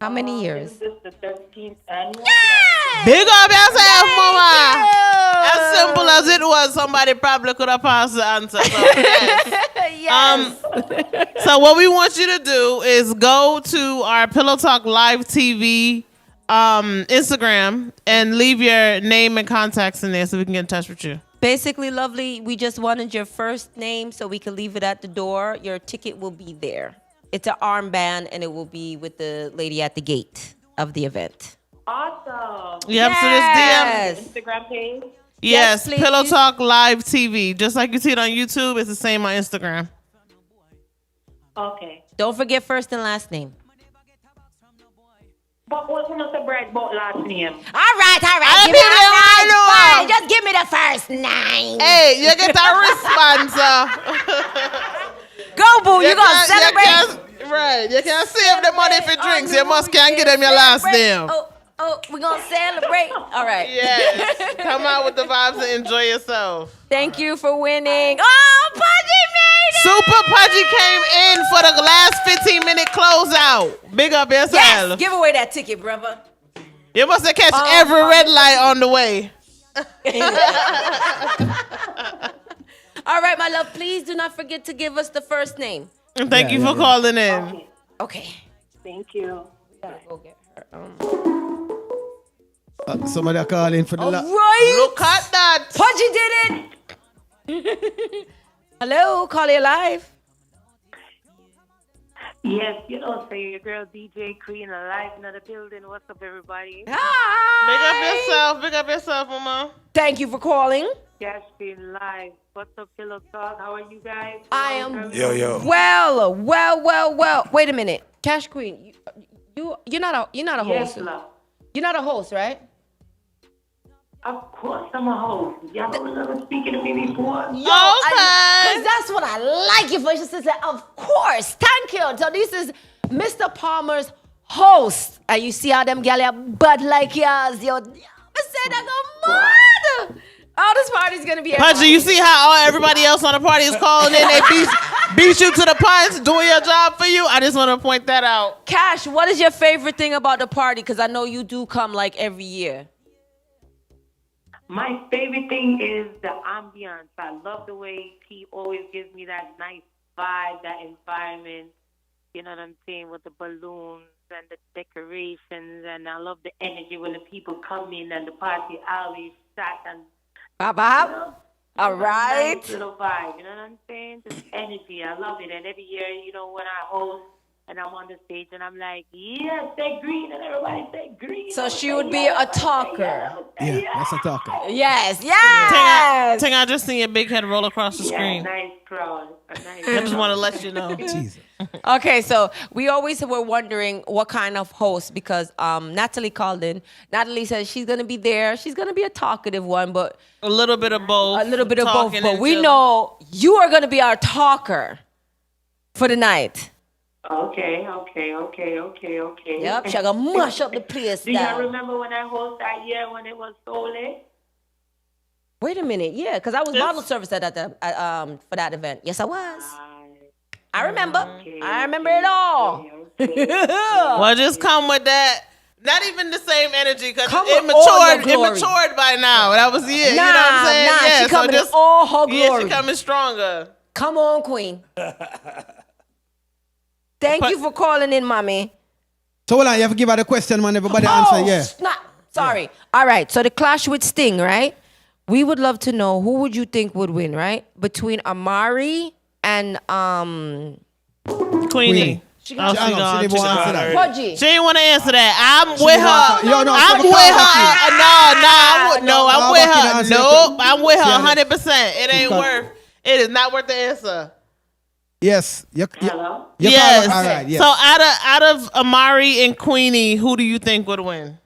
How many years? This is the 13th annual. Yes! Big up yourself, mama. As simple as it was, somebody probably could have passed the answer. So, yes. Yes. So what we want you to do is go to our Pillow Talk Live TV Instagram and leave your name and contacts in there so we can get in touch with you. Basically, lovely, we just wanted your first name so we can leave it at the door. Your ticket will be there. It's an armband, and it will be with the lady at the gate of the event. Awesome. Yep, Yes. so this Instagram page. Yes, please. Pillow Talk Live TV. Just like you see it on YouTube, it's the same on Instagram. Okay. Don't forget first and last name. But what's not the bread about last name? All right. I Give me mean, the I fine. Just give me the first name. Hey, you get a response. Go, boo. You gonna celebrate? Right. You can't save the money for drinks. You must can't give them your last name. Oh, we're gonna celebrate. All right. Yes. Come out with the vibes and enjoy yourself. Thank you for winning. Oh, Pudgie made it. Supapudgie came in for the last 15-minute closeout. Big up yourself. Yes, give away that ticket, brother. You must have catch every red light on the way. All right, my love, please do not forget to give us the first name. And thank you for calling in. Okay. Thank you. Gotta go get her. Somebody are calling for the All right. Look at that. Pudgie did it. Hello, call you live. Yes, so your girl DJ Queen alive in the building. What's up, everybody? Hi. Big up yourself, mama. Thank you for calling. Cash Queen live. What's up, Pillow Talk? How are you guys? I am Yo. well. Wait a minute, Cash Queen, you're not a Yes, host. love. You're not a host, right? Of course, I'm a host. Y'all was never speaking to me before. Because Okay. that's what I like you for. She says, of course. Thank you. So this is Mr. Palmer's host. And you see how them gal are bad like yours. Yo, I said I go mad. Oh, this party's going to be Pudgie, you see how everybody else on the party is calling in? They beat you to the punch, doing your job for you? I just want to point that out. Cash, what is your favorite thing about the party? Because I know you do come like every year. My favorite thing is the ambiance. I love the way he always gives me that nice vibe, that environment. You know what I'm saying? With the balloons and the decorations. And I love the energy when the people come in and the party always shot and Bye-bye. All right. nice little vibe. You know what I'm saying? Just energy. I love it. And every year, when I host and I'm on the stage and I'm like, yes, say green. And everybody say green. So she would be a talker. Yeah, that's a talker. Yes. Ting, I just seen your big head roll across the screen. Nice crowd. Nice I just want to let you know. Jesus. Okay, so we always were wondering what kind of host, because Natalie called in. Natalie says she's going to be there. She's going to be a talkative one, but A little bit of both. a little bit of both. Talking But and we chilling. know you are going to be our talker for the night. Okay. Yep, she's going to mash up the place Do y'all down. remember when I hosted that year when it was so late? Wait a minute, yeah, because I was bottle service at that for that event. Yes, I was. I remember. I remember it all. Well, just come with that. Not even the same energy because Come it with all your matured. It glory. matured by now. That was it. You know what Nah, I'm saying? nah, Yeah, she coming in all her Yeah, glory. she coming stronger. Come on, Queen. Thank you for calling in, mommy. So hold on, you have to give her the question, man. Everybody answer, yeah. Snap. Sorry. All right. So the clash with Sting, right? We would love to know who would you think would win, right? Between Amari and Queenie. She Oh, she hang on, gone. she didn't want to answer that. Pudgie. She didn't want to answer that. I'm with her. Yo, no, I'm so the with call her. I'm No, with back in her. answer. Nope, I'm with her Yeah. 100%. It ain't Because- worth. It is not worth the answer. Yes. Hello? Yes. All right, yes. So out of Amari and Queenie, who do you think would win?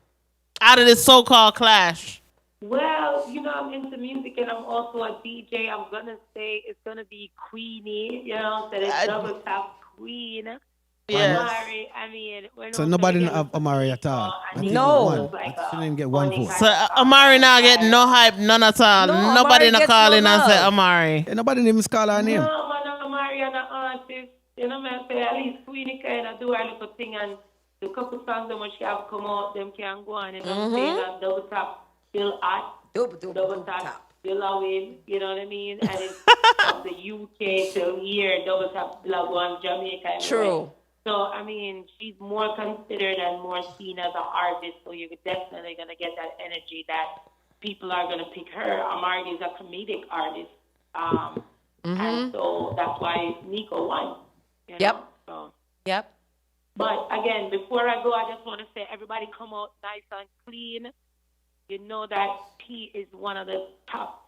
Out of this so-called clash. Well, I'm into music and I'm also a DJ. I'm going to say it's going to be Queenie. So it's double top Queen. Yes. Amari, I mean, we're So not nobody gonna get have Amari at all. I think No. it was like She didn't get one only vote. So Amari not getting no hype, none at all. No, Nobody Amari not gets calling no and say love. Amari. Hey, nobody even call her name. No, man, Amari and an artist. Man, say at least Queenie kind of do her little thing and the couple songs that she have come out, them can go on. You know what I'm saying? And double tap, still hot. Double tap, still a win. You know what I mean? And it's from the UK to here, double tap, still a go on Jamaica. True. So, I mean, she's more considered and more seen as an artist, so you're definitely going to get that energy that people are going to pick her. Amari is a comedic artist. And so that's why Nico won. You know? Yep. So. Yep. But again, before I go, I just want to say everybody come out nice and clean. You know that he is one of the top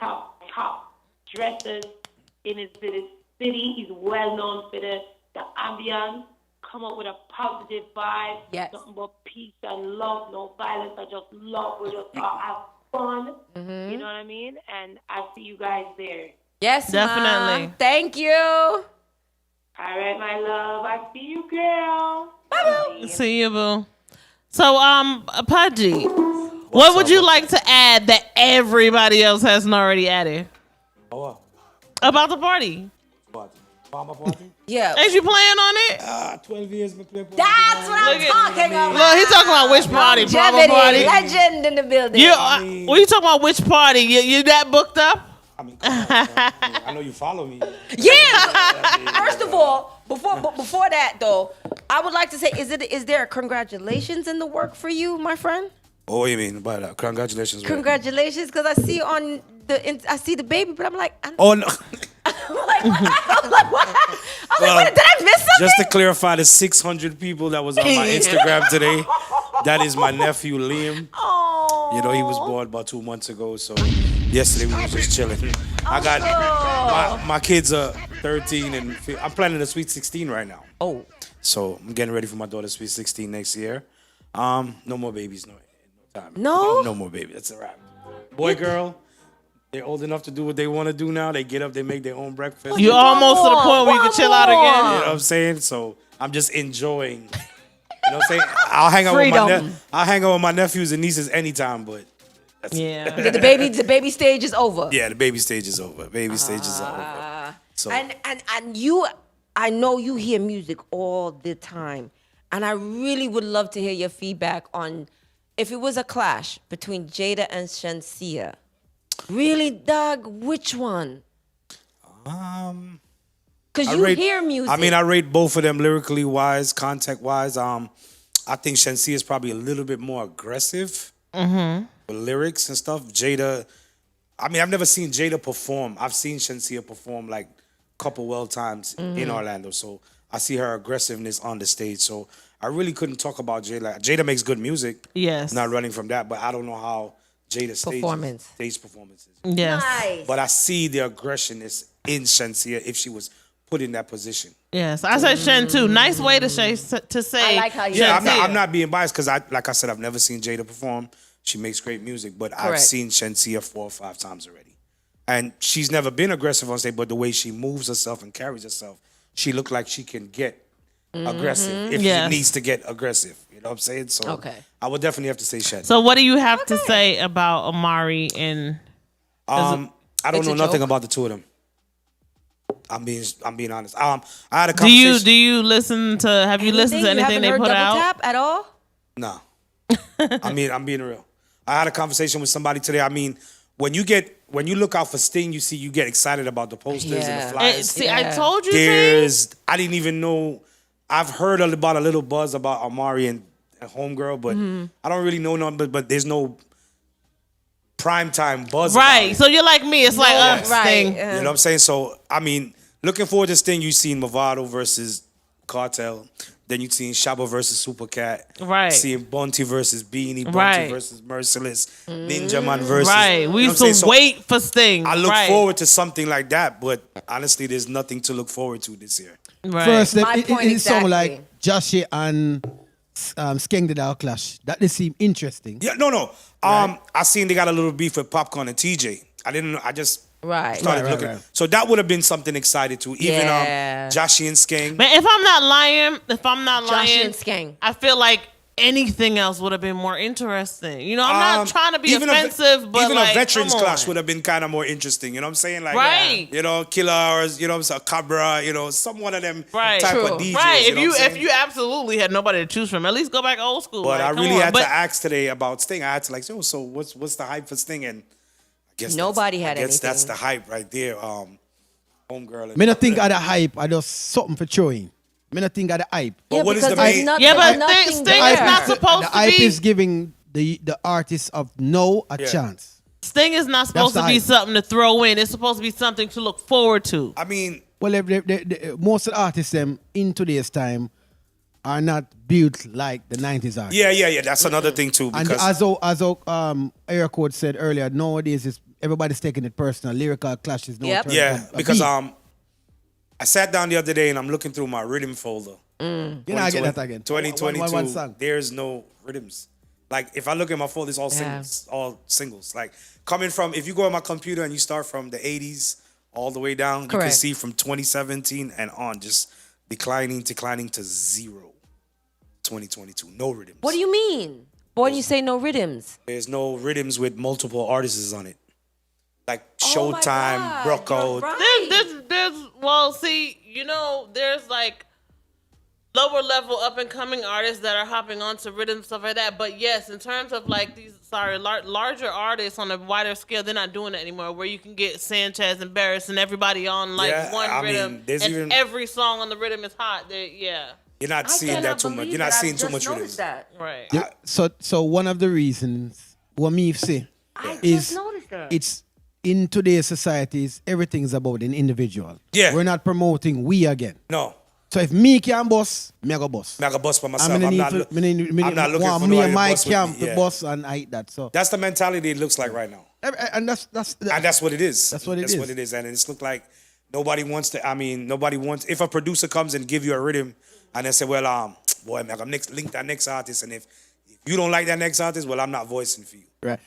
dressers in his city. He's well known for the ambience. Come up with a positive vibe. Yes. Nothing but peace and love, no violence. I just love. We just have fun. You know what I mean? And I see you guys there. Yes, definitely. Ma. Thank you. All right, my love. I see you, girl. Bye. See you, boo. So, Pudgie, what would you like to add that everybody else hasn't already added? About the party? Farmer party? Yeah. Ain't you playing on it? 12 years been playing. That's what I'm talking about. Look, he talking about which party? Farmer party? Legend in the building. When you talking about which party? You that booked up? I mean, come on, I know you follow me. Yeah. First of all, before that though, I would like to say, is there a congratulations in the work for you, my friend? Oh, what do you mean by that? Congratulations. Congratulations, because I see on I see the baby, but I'm like, Oh no. I'm like, what? I was like, did I miss something? Just to clarify, the 600 people that was on my Instagram today, that is my nephew Liam. Oh. You know, he was born about 2 months ago, so yesterday we was just chilling. I got my kids are 13 and I'm planning a Sweet 16 right now. Oh. So I'm getting ready for my daughter's Sweet 16 next year. No more babies, no time. No? No more babies. That's a wrap. Boy, girl. They're old enough to do what they want to do now. They get up, they make their own breakfast. You almost to the point where you can chill out again. You know what I'm saying? So I'm just enjoying. You know what I'm saying? I'll hang out with my nephews and nieces anytime, but that's yeah. The baby stage is over. Yeah, the baby stage is over. Baby stages are over. So And you, I know you hear music all the time, and I really would love to hear your feedback on if it was a clash between Jada and Shenseea. Really, Doug? Which one? Because you hear music. I mean, I rate both of them lyrically wise, contact wise. I think Shenseea is probably a little bit more aggressive with lyrics and stuff. Jada, I mean, I've never seen Jada perform. I've seen Shenseea perform like a couple times in Orlando. So I see her aggressiveness on the stage. So I really couldn't talk about Jada. Jada makes good music. Yes. Not running from that, but I don't know how Jada's stage performances. Yes. Nice. But I see the aggression is in Shenseea if she was put in that position. Yes, I said Shen too. Nice way to say. I like how you Yeah, said I'm not being biased because like I said, I've never seen Jada perform. She makes great music, but I've seen Shenseea 4 or 5 times already. And she's never been aggressive on stage, but the way she moves herself and carries herself, she looked like she can get aggressive if she needs to get aggressive. You know what I'm saying? So I would definitely have to say Shen. So what do you have to say about Amari and I don't know nothing about the two of them. I'm being honest. I had a conversation. Do you listen to? Have you listened to anything they put out? Tap at all? No. I'm being real. I had a conversation with somebody today. I mean, when you look out for Sting, you get excited about the posters and the flyers. I told you. I didn't even know. I've heard about a little buzz about Amari and Homegirl, but I don't really know nothing. But there's no primetime buzz. Right. So you're like me. It's like Sting. You know what I'm saying? So I mean, looking forward to Sting. You've seen Movado versus Cartel. Then you've seen Shabba versus Supercat. Right. Seeing Bunty versus Beanie. Bunty versus Merciless. Ninja Man versus. Right. We used to wait for Sting. I look forward to something like that, but honestly, there's nothing to look forward to this year. Right. First, it sounded like Joshie and Skeng did our clash. That they seem interesting. Yeah, no. Right. I seen they got a little beef with Popcorn and TJ. I didn't know. I just started looking. Right. So that would have been something exciting too. Even Joshie and Skeng. But if I'm not lying, Joshie and Skeng, I feel like anything else would have been more interesting. You know, I'm not trying to be even offensive, but even like, a veterans come clash on. would have been kind of more interesting. You know what I'm saying? Like, Right. you know, Killers, you know, so Cabra, you know, some one of them Right. type True. of DJs. Right. You know what I'm If saying? you absolutely had nobody to choose from, at least go back old school. But like, I come really on. had But to ask today about Sting. I had to like, so what's the hype for Sting? And I guess Nobody had I guess that's anything. the hype right there. Homegirl. Me not think of the hype. I just something for throwing. Me not think of the hype. But what is because the there's main? not- Yeah, there's but nothing Sting there. is not the supposed the to hype be. is giving the artists of now a Yeah. chance. Sting is not supposed That's to the be hype. something to throw in. It's supposed to be something to look forward to. I mean, Well, most of the artists them in today's time are not built like the 90s artists. yeah. That's another thing too. And Because Air Code said earlier, nowadays is everybody's taking it personal. Lyrical clashes, no Yep. turn yeah, from a because beat. I sat down the other day and I'm looking through my rhythm folder. You know, I get that again. 2022. One song. There's no rhythms. Like if I look at my folder, it's all Yeah. singles, all singles. Like coming from, if you go on my computer and you start from the 80s all the way down, you can Correct. see from 2017 and on, just declining to zero. 2022, no rhythms. What do you mean? Boy, when you say no rhythms. There's no rhythms with multiple artists on it. Like Oh my Showtime, God, Brocco. you're right. Well, see, you know, there's like lower level up and coming artists that are hopping onto rhythm, stuff like that. But yes, in terms of like these, larger artists on a wider scale, they're not doing it anymore. Where you can get Sanchez and Barris and everybody on like Yeah, one I mean, rhythm, there's and even- every song on the rhythm is hot. Yeah, You're not seeing that too much. You're not seeing too much rhythms. right. Yeah, so one of the reasons what me say I is just noticed that. it's in today's societies, everything's about an individual. Yeah. We're not promoting we again. No. So if me can boss, me I go boss. I'm not gonna bust for myself. I'm I'm not looking for me nobody and to my bust with camp me. to Yeah. boss and I eat that. So That's the mentality it looks like right now. and that's And that's what it is. That's what it That's is. what it is. And it's look like nobody wants to, if a producer comes and give you a rhythm and they say, well, boy, I'm gonna link that next artist, and if you don't like that next artist, well, I'm not voicing for you. right.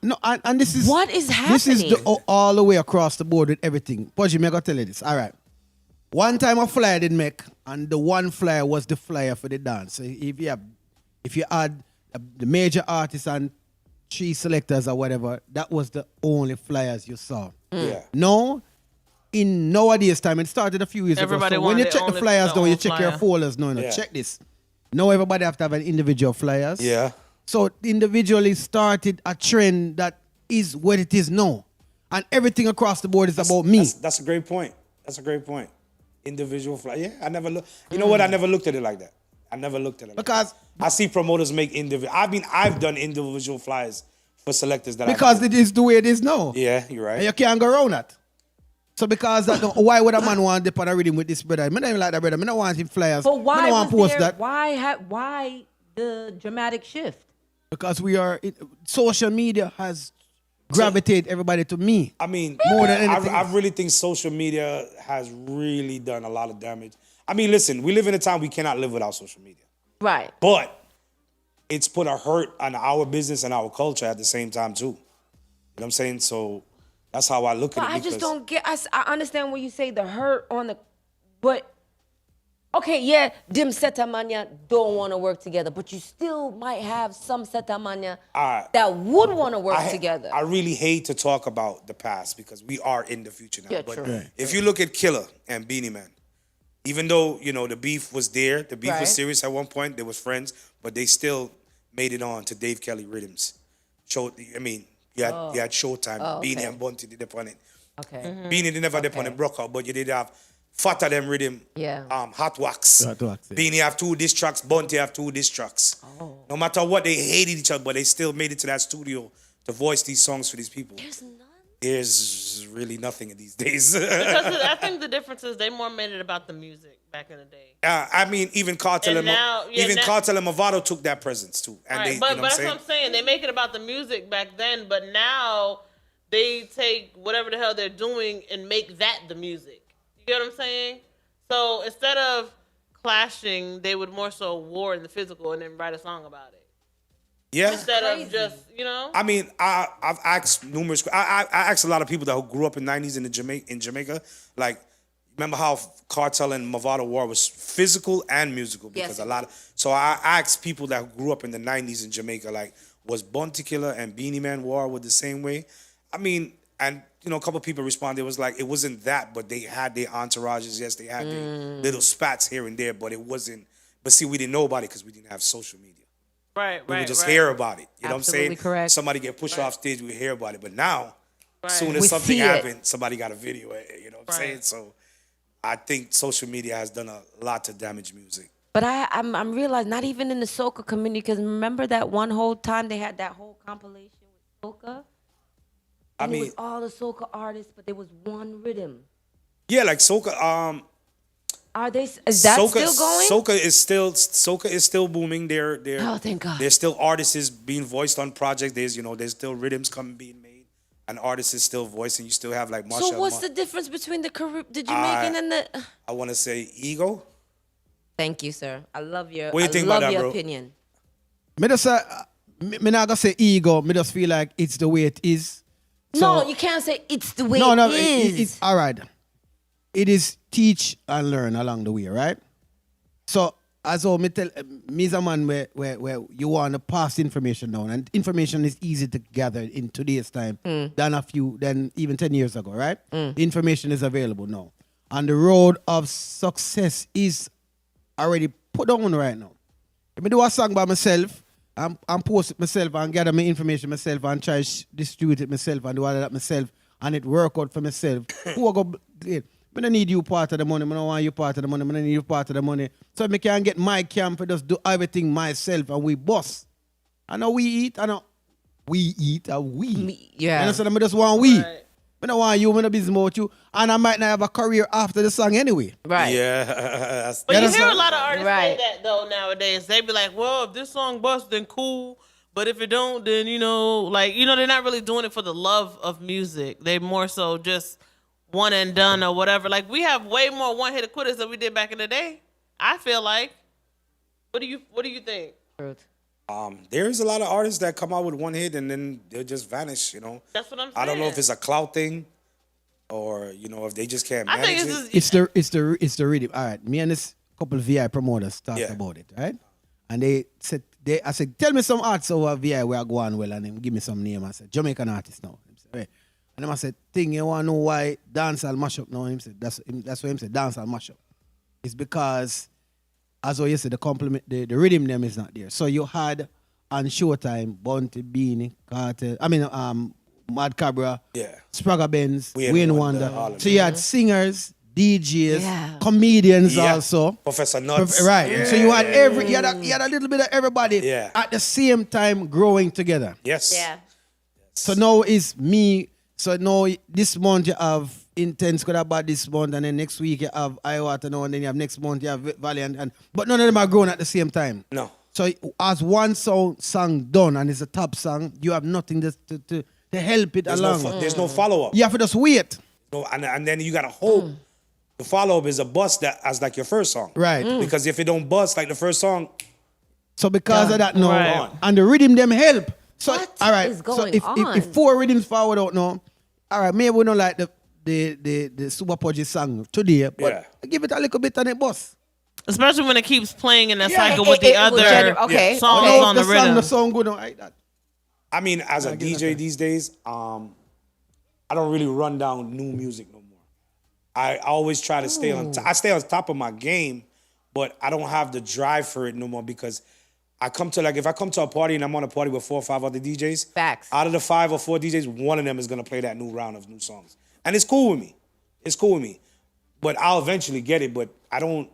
No, and this is What is This is happening? all the way across the board with everything. Pudgy, me I gotta tell you this. All right. One time a flyer did make, and the one flyer was the flyer for the dance. So if you add the major artists and 3 selectors or whatever, that was the only flyers you saw. Yeah. No, in nowadays time, it started a few years Everybody ago. So when wanted you check the only flyers the down, you own check your flyer. folders. No, Yeah. check this. Now everybody have to have an individual flyers. Yeah. So individually started a trend that is what it is now. And everything across the board is about me. That's a great point. That's a great point. Individual fly. Yeah, I never look. You know what? I never looked at it like that. I never looked at it like Because- that. I see promoters make individual. I've done individual flyers for selectors that Because it is the way it is now. Yeah, you're And right. you can't go around that. So because that, why would a man want to put a rhythm with this brother? I don't even like that brother. I don't want him flyers. But I why don't want was to post there, that. why the dramatic shift? Because social media has gravitated everybody to me. I mean, More than anything I else. really think social media has really done a lot of damage. I mean, listen, we live in a time we cannot live without social media, Right. but it's put a hurt on our business and our culture at the same time too. You know what I'm saying? So that's how I look But at it. I just because- don't get. I understand when you say the hurt on the, but okay, yeah, them setamania don't want to work together, but you still might have some setamania that would want to work together. I really hate to talk about the past because we are in the future now. Yeah, but true. Right. if you look at Killer and Beanie Man, even though the beef was there, the beef Right. was serious at one point. They was friends, but they still made it on to Dave Kelly rhythms. You had Showtime, Beanie okay. and Bunty did up on it. Okay. Beanie did never dip on it, broke out, but you did have Fatter them rhythm. Yeah. Hot Wax. Hot Wax, yeah. Beanie have 2 diss tracks, Bunty have 2 diss tracks. Oh. No matter what, they hated each other, but they still made it to that studio to voice these songs for these people. There's none. There's really nothing in these days. Because I think the difference is they more made it about the music back in the day. I mean, even Cartel And and now- yeah, now- Cartel and Movado took that presence too. And Right, they, but you know that's what what I'm I'm saying? saying. They make it about the music back then, but now they take whatever the hell they're doing and make that the music. You get what I'm saying? So instead of clashing, they would more so war in the physical and then write a song about it. Yeah. Instead of just, I mean, I've asked numerous. I asked a lot of people that who grew up in '90s in Jamaica, like, remember how Cartel and Movado War was physical and musical because Yes. so I asked people that grew up in the 90s in Jamaica, like, was Bounty Killer and Beanie Man War with the same way? I mean, and a couple of people responded, it was like, it wasn't that, but they had their entourages, yes, they had their little spats here and there, but it wasn't, but see, we didn't know about it because we didn't have social media. Right. We would just hear about it. You know what I'm Absolutely saying? correct. Somebody get pushed off stage, we would hear about it. But now, as soon We as something see it. happened, somebody got a video. You know what I'm Right. saying? So I think social media has done a lot to damage music. But I'm realizing not even in the soca community, because remember that one whole time they had that whole compilation with soca. I And it mean, was all the soca artists, but there was one rhythm. yeah, like soca. Is that soca, still going? Soca is still booming. Oh, thank God. There's still artists being voiced on projects. There's still rhythms being made, and artists is still voicing. You still have like Marsha. So what's the difference between the Jamaican and the? I want to say ego. Thank you, sir. I love your. What do you I think love about that, your bro? opinion. Me just say, me not gonna say ego. Me just feel like it's the way it is. No, you can't say it's the way No, it is. it's all right. It is teach and learn along the way, right? So as all me tell me as a man where you want to pass information down, and information is easy to gather in today's time than even 10 years ago, right? The information is available now. And the road of success is already put on right now. If I do a song by myself, I'm post it myself and gather my information myself and try to distribute it myself and do all of that myself and it work out for myself. Who I go I don't need you part of the money. I don't want you part of the money. I don't need you part of the money. So I can get my camp and just do everything myself and we boss. I know we eat. I know we eat and we. Yeah. You understand? I just want we. Right. I don't want you. I don't business about you. And I might not have a career after the song anyway. Right. Yeah. But you that's hear a not- lot of artists Right. say that though nowadays. They be like, well, if this song busts, then cool. But if it don't, then they're not really doing it for the love of music. They more so just one and done or whatever. Like we have way more one hit quitters than we did back in the day. I feel like. What do you think? There's a lot of artists that come out with one hit and then they'll just vanish. That's what I'm saying. I don't know if it's a clout thing or if they just can't I manage think it. it's just It's the rhythm. All right. Me and this couple of VI promoters talked Yeah. about it, right? And I said, tell me some artists over VI where I go on well, and then give me some name. I said, Jamaican artist now. He said, right. And then I said, thing you want to know why dancehall mash up now? He said, that's what he said, dancehall mash up. It's because, as what you said, the rhythm them is not there. So you had on Showtime, Bounty, Beanie, Cartel, Mad Cabra, Yeah. Spragga Benz, Wayne Wayne Wonder, Wonder. all of So you had singers, DJs, Yeah. comedians Yeah. also. Professor Nuts. Right. Yeah. So you had you had a little bit of everybody Yeah. at the same time growing together. Yes. Yeah. So now it's me. So now this month you have Intense Could About this month, and then next week you have Iwater now, and then you have next month you have Valley, and but none of them are growing at the same time. No. So as one song done and it's a top song, you have nothing to help it along. There's no follow up. You have to just wait. No, and then you gotta hope the follow up is a bust that as like your first song. Right. Because if it don't bust like the first song, So because of that, no, Right. and the rhythm them help. So What all right, is so going if on? four rhythms forward out now, all right, maybe we don't like the Supapudgie song today, but Yeah. give it a little bit and it bust. especially when it keeps playing in a Yeah, cycle with the other okay. songs okay. on the song, rhythm. the song good, like that. I mean, as a give it DJ that. these days, I don't really run down new music no more. I always try to stay on. I stay on top of my game, but I don't have the drive for it no more because if I come to a party and I'm on a party with 4 or 5 other DJs, Facts. out of the 5 or 4 DJs, one of them is gonna play that new round of new songs, and it's cool with me. It's cool with me, but I'll eventually get it. But I don't.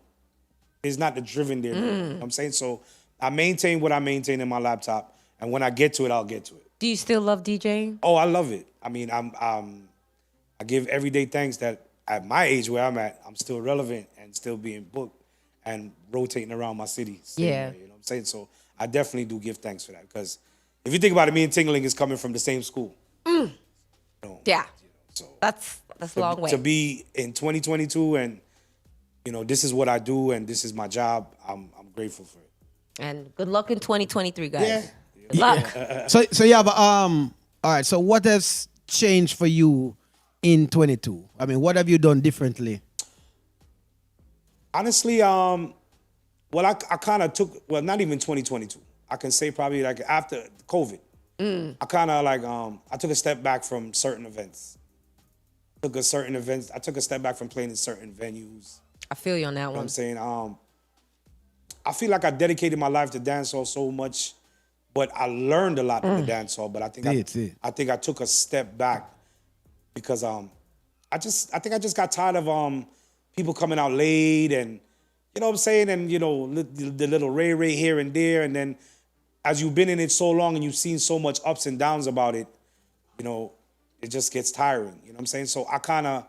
It's not the driven there. You know what I'm saying? So I maintain what I maintain in my laptop, and when I get to it, I'll get to it. Do you still love DJing? Oh, I love it. I mean, I give everyday thanks that at my age where I'm at, I'm still relevant and still being booked and rotating around my city. Yeah. You know what I'm saying? So I definitely do give thanks for that because if you think about it, me and Tingling is coming from the same school. Yeah. So That's a long way. to be in 2022 and this is what I do and this is my job. I'm grateful for it. And good luck in 2023, guys. Yeah. Good luck. So you have all right. So what has changed for you in 22? I mean, what have you done differently Honestly, well, I kind of took, well, not even 2022. I can say probably like after COVID. I kind of like, I took a step back from certain events. I took a step back from playing in certain venues. I feel you on that You know what one. I'm saying? I feel like I dedicated my life to dancehall so much, but I learned a lot from the dancehall. But I think I think I took a step back because I think I just got tired of people coming out late and you know what I'm saying, and you know the little ray here and there, and then as you've been in it so long and you've seen so much ups and downs about it, you know, it just gets tiring. You know what I'm saying? So I kind of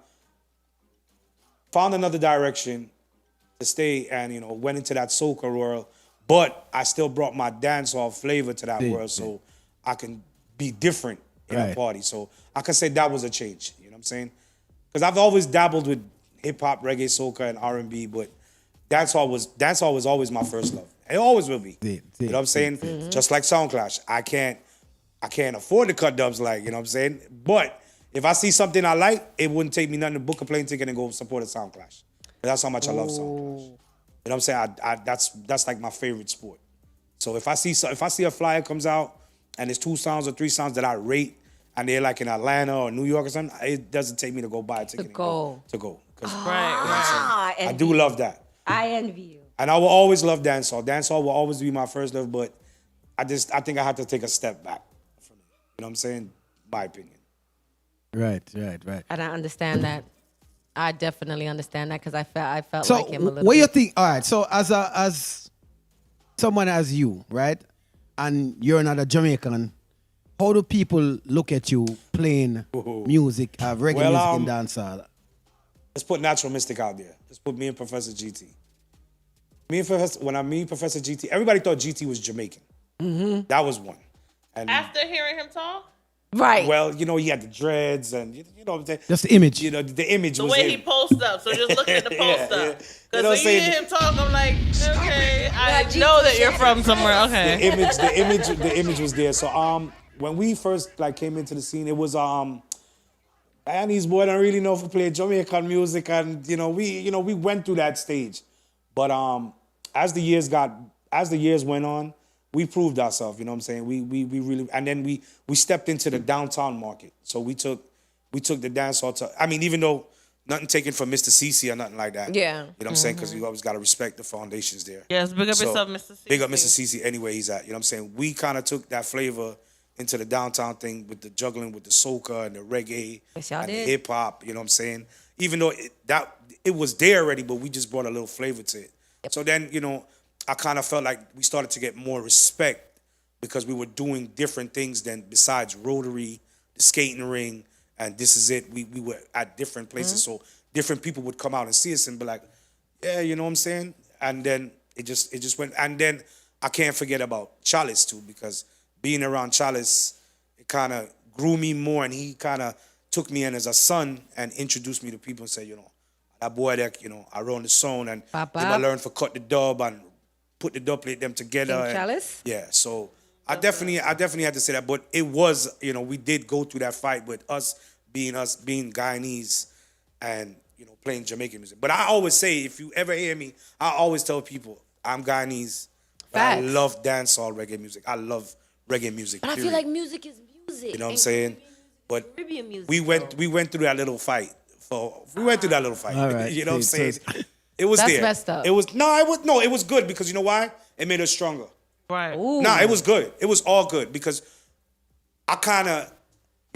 found another direction to stay and, you know, went into that soca world, but I still brought my dancehall flavor to that world so I can be different in a party. So I can say that was a change, you know what I'm saying? Because I've always dabbled with hip-hop, reggae, soca, and R&B, but dancehall was always my first love. It always will be. You know what I'm saying? Just like Soundclash. I can't afford to cut dubs like, you know what I'm saying? But if I see something I like, it wouldn't take me nothing to book a plane ticket and go support a Soundclash. That's how much I love Soundclash. You know what I'm saying? That's like my favorite sport. So if I see a flyer comes out and there's 2 sounds or 3 sounds that I rate and they're like in Atlanta or New York or something, it doesn't take me to go buy a ticket To go. to go. Right. I do love that. I envy you. And I will always love dancehall. Dancehall will always be my first love, but I think I have to take a step back from it. You know what I'm saying? My opinion. Right. And I understand that. I definitely understand that because I felt So like him a little what bit. you think? All right. So as someone as you, right, and you're not a Jamaican, how do people look at you playing music, reggae music and dancehall? Let's put Natural Mystic out there. Let's put me and Professor GT. When I meet Professor GT, everybody thought GT was Jamaican. That was one. And After hearing him talk? Right. well, you know, he had the dreads and you know what I'm saying? Just the image. You know, the image The was way him. he posts up. So just look at the post up. You Because know what when I'm you saying? hear him talk, I'm like, okay, I know that you're from somewhere. Okay. The image was there. So when we first like came into the scene, it was Miami's boy don't really know if we play Jamaican music, and we went through that stage. But as the years went on, we proved ourselves. You know what I'm saying? We really, and then we stepped into the downtown market. So we took the dancehall to. I mean, even though nothing taken from Mr. CC or nothing like that. Yeah. You know what I'm saying? Because you always got to respect the foundations there. Yes, big up yourself, Mr. CC. Big up Mr. CC anywhere he's at. You know what I'm saying? We kind of took that flavor into the downtown thing with the juggling with the soca and the reggae Yes, y'all and the did. hip hop. You know what I'm saying? Even though it was there already, but we just brought a little flavor to it. So then, I kind of felt like we started to get more respect because we were doing different things than besides Rotary, the skating ring, and This Is It. We were at different places, so different people would come out and see us and be like, yeah, you know what I'm saying? And then it just went. And then I can't forget about Chalice too, because being around Chalice, it kind of grew me more, and he kind of took me in as a son and introduced me to people and said, that boy that, I run the song and I learned for cut the dub and put the dub plate them together. King And, Chalice? yeah, so I definitely had to say that, but it was, we did go through that fight with us being Guyanese and, playing Jamaican music. But I always say, if you ever hear me, I always tell people I'm Guyanese, but I Facts. love dancehall reggae music. I love reggae music. But I feel period. like music is music. You know what I'm and saying? But Caribbean music, we went through that little fight. All right. You know what I'm See, saying? It was That's there. messed up. It was good because you know why? It made us stronger. Right. Ooh. Nah, it was good. It was all good because I kind of,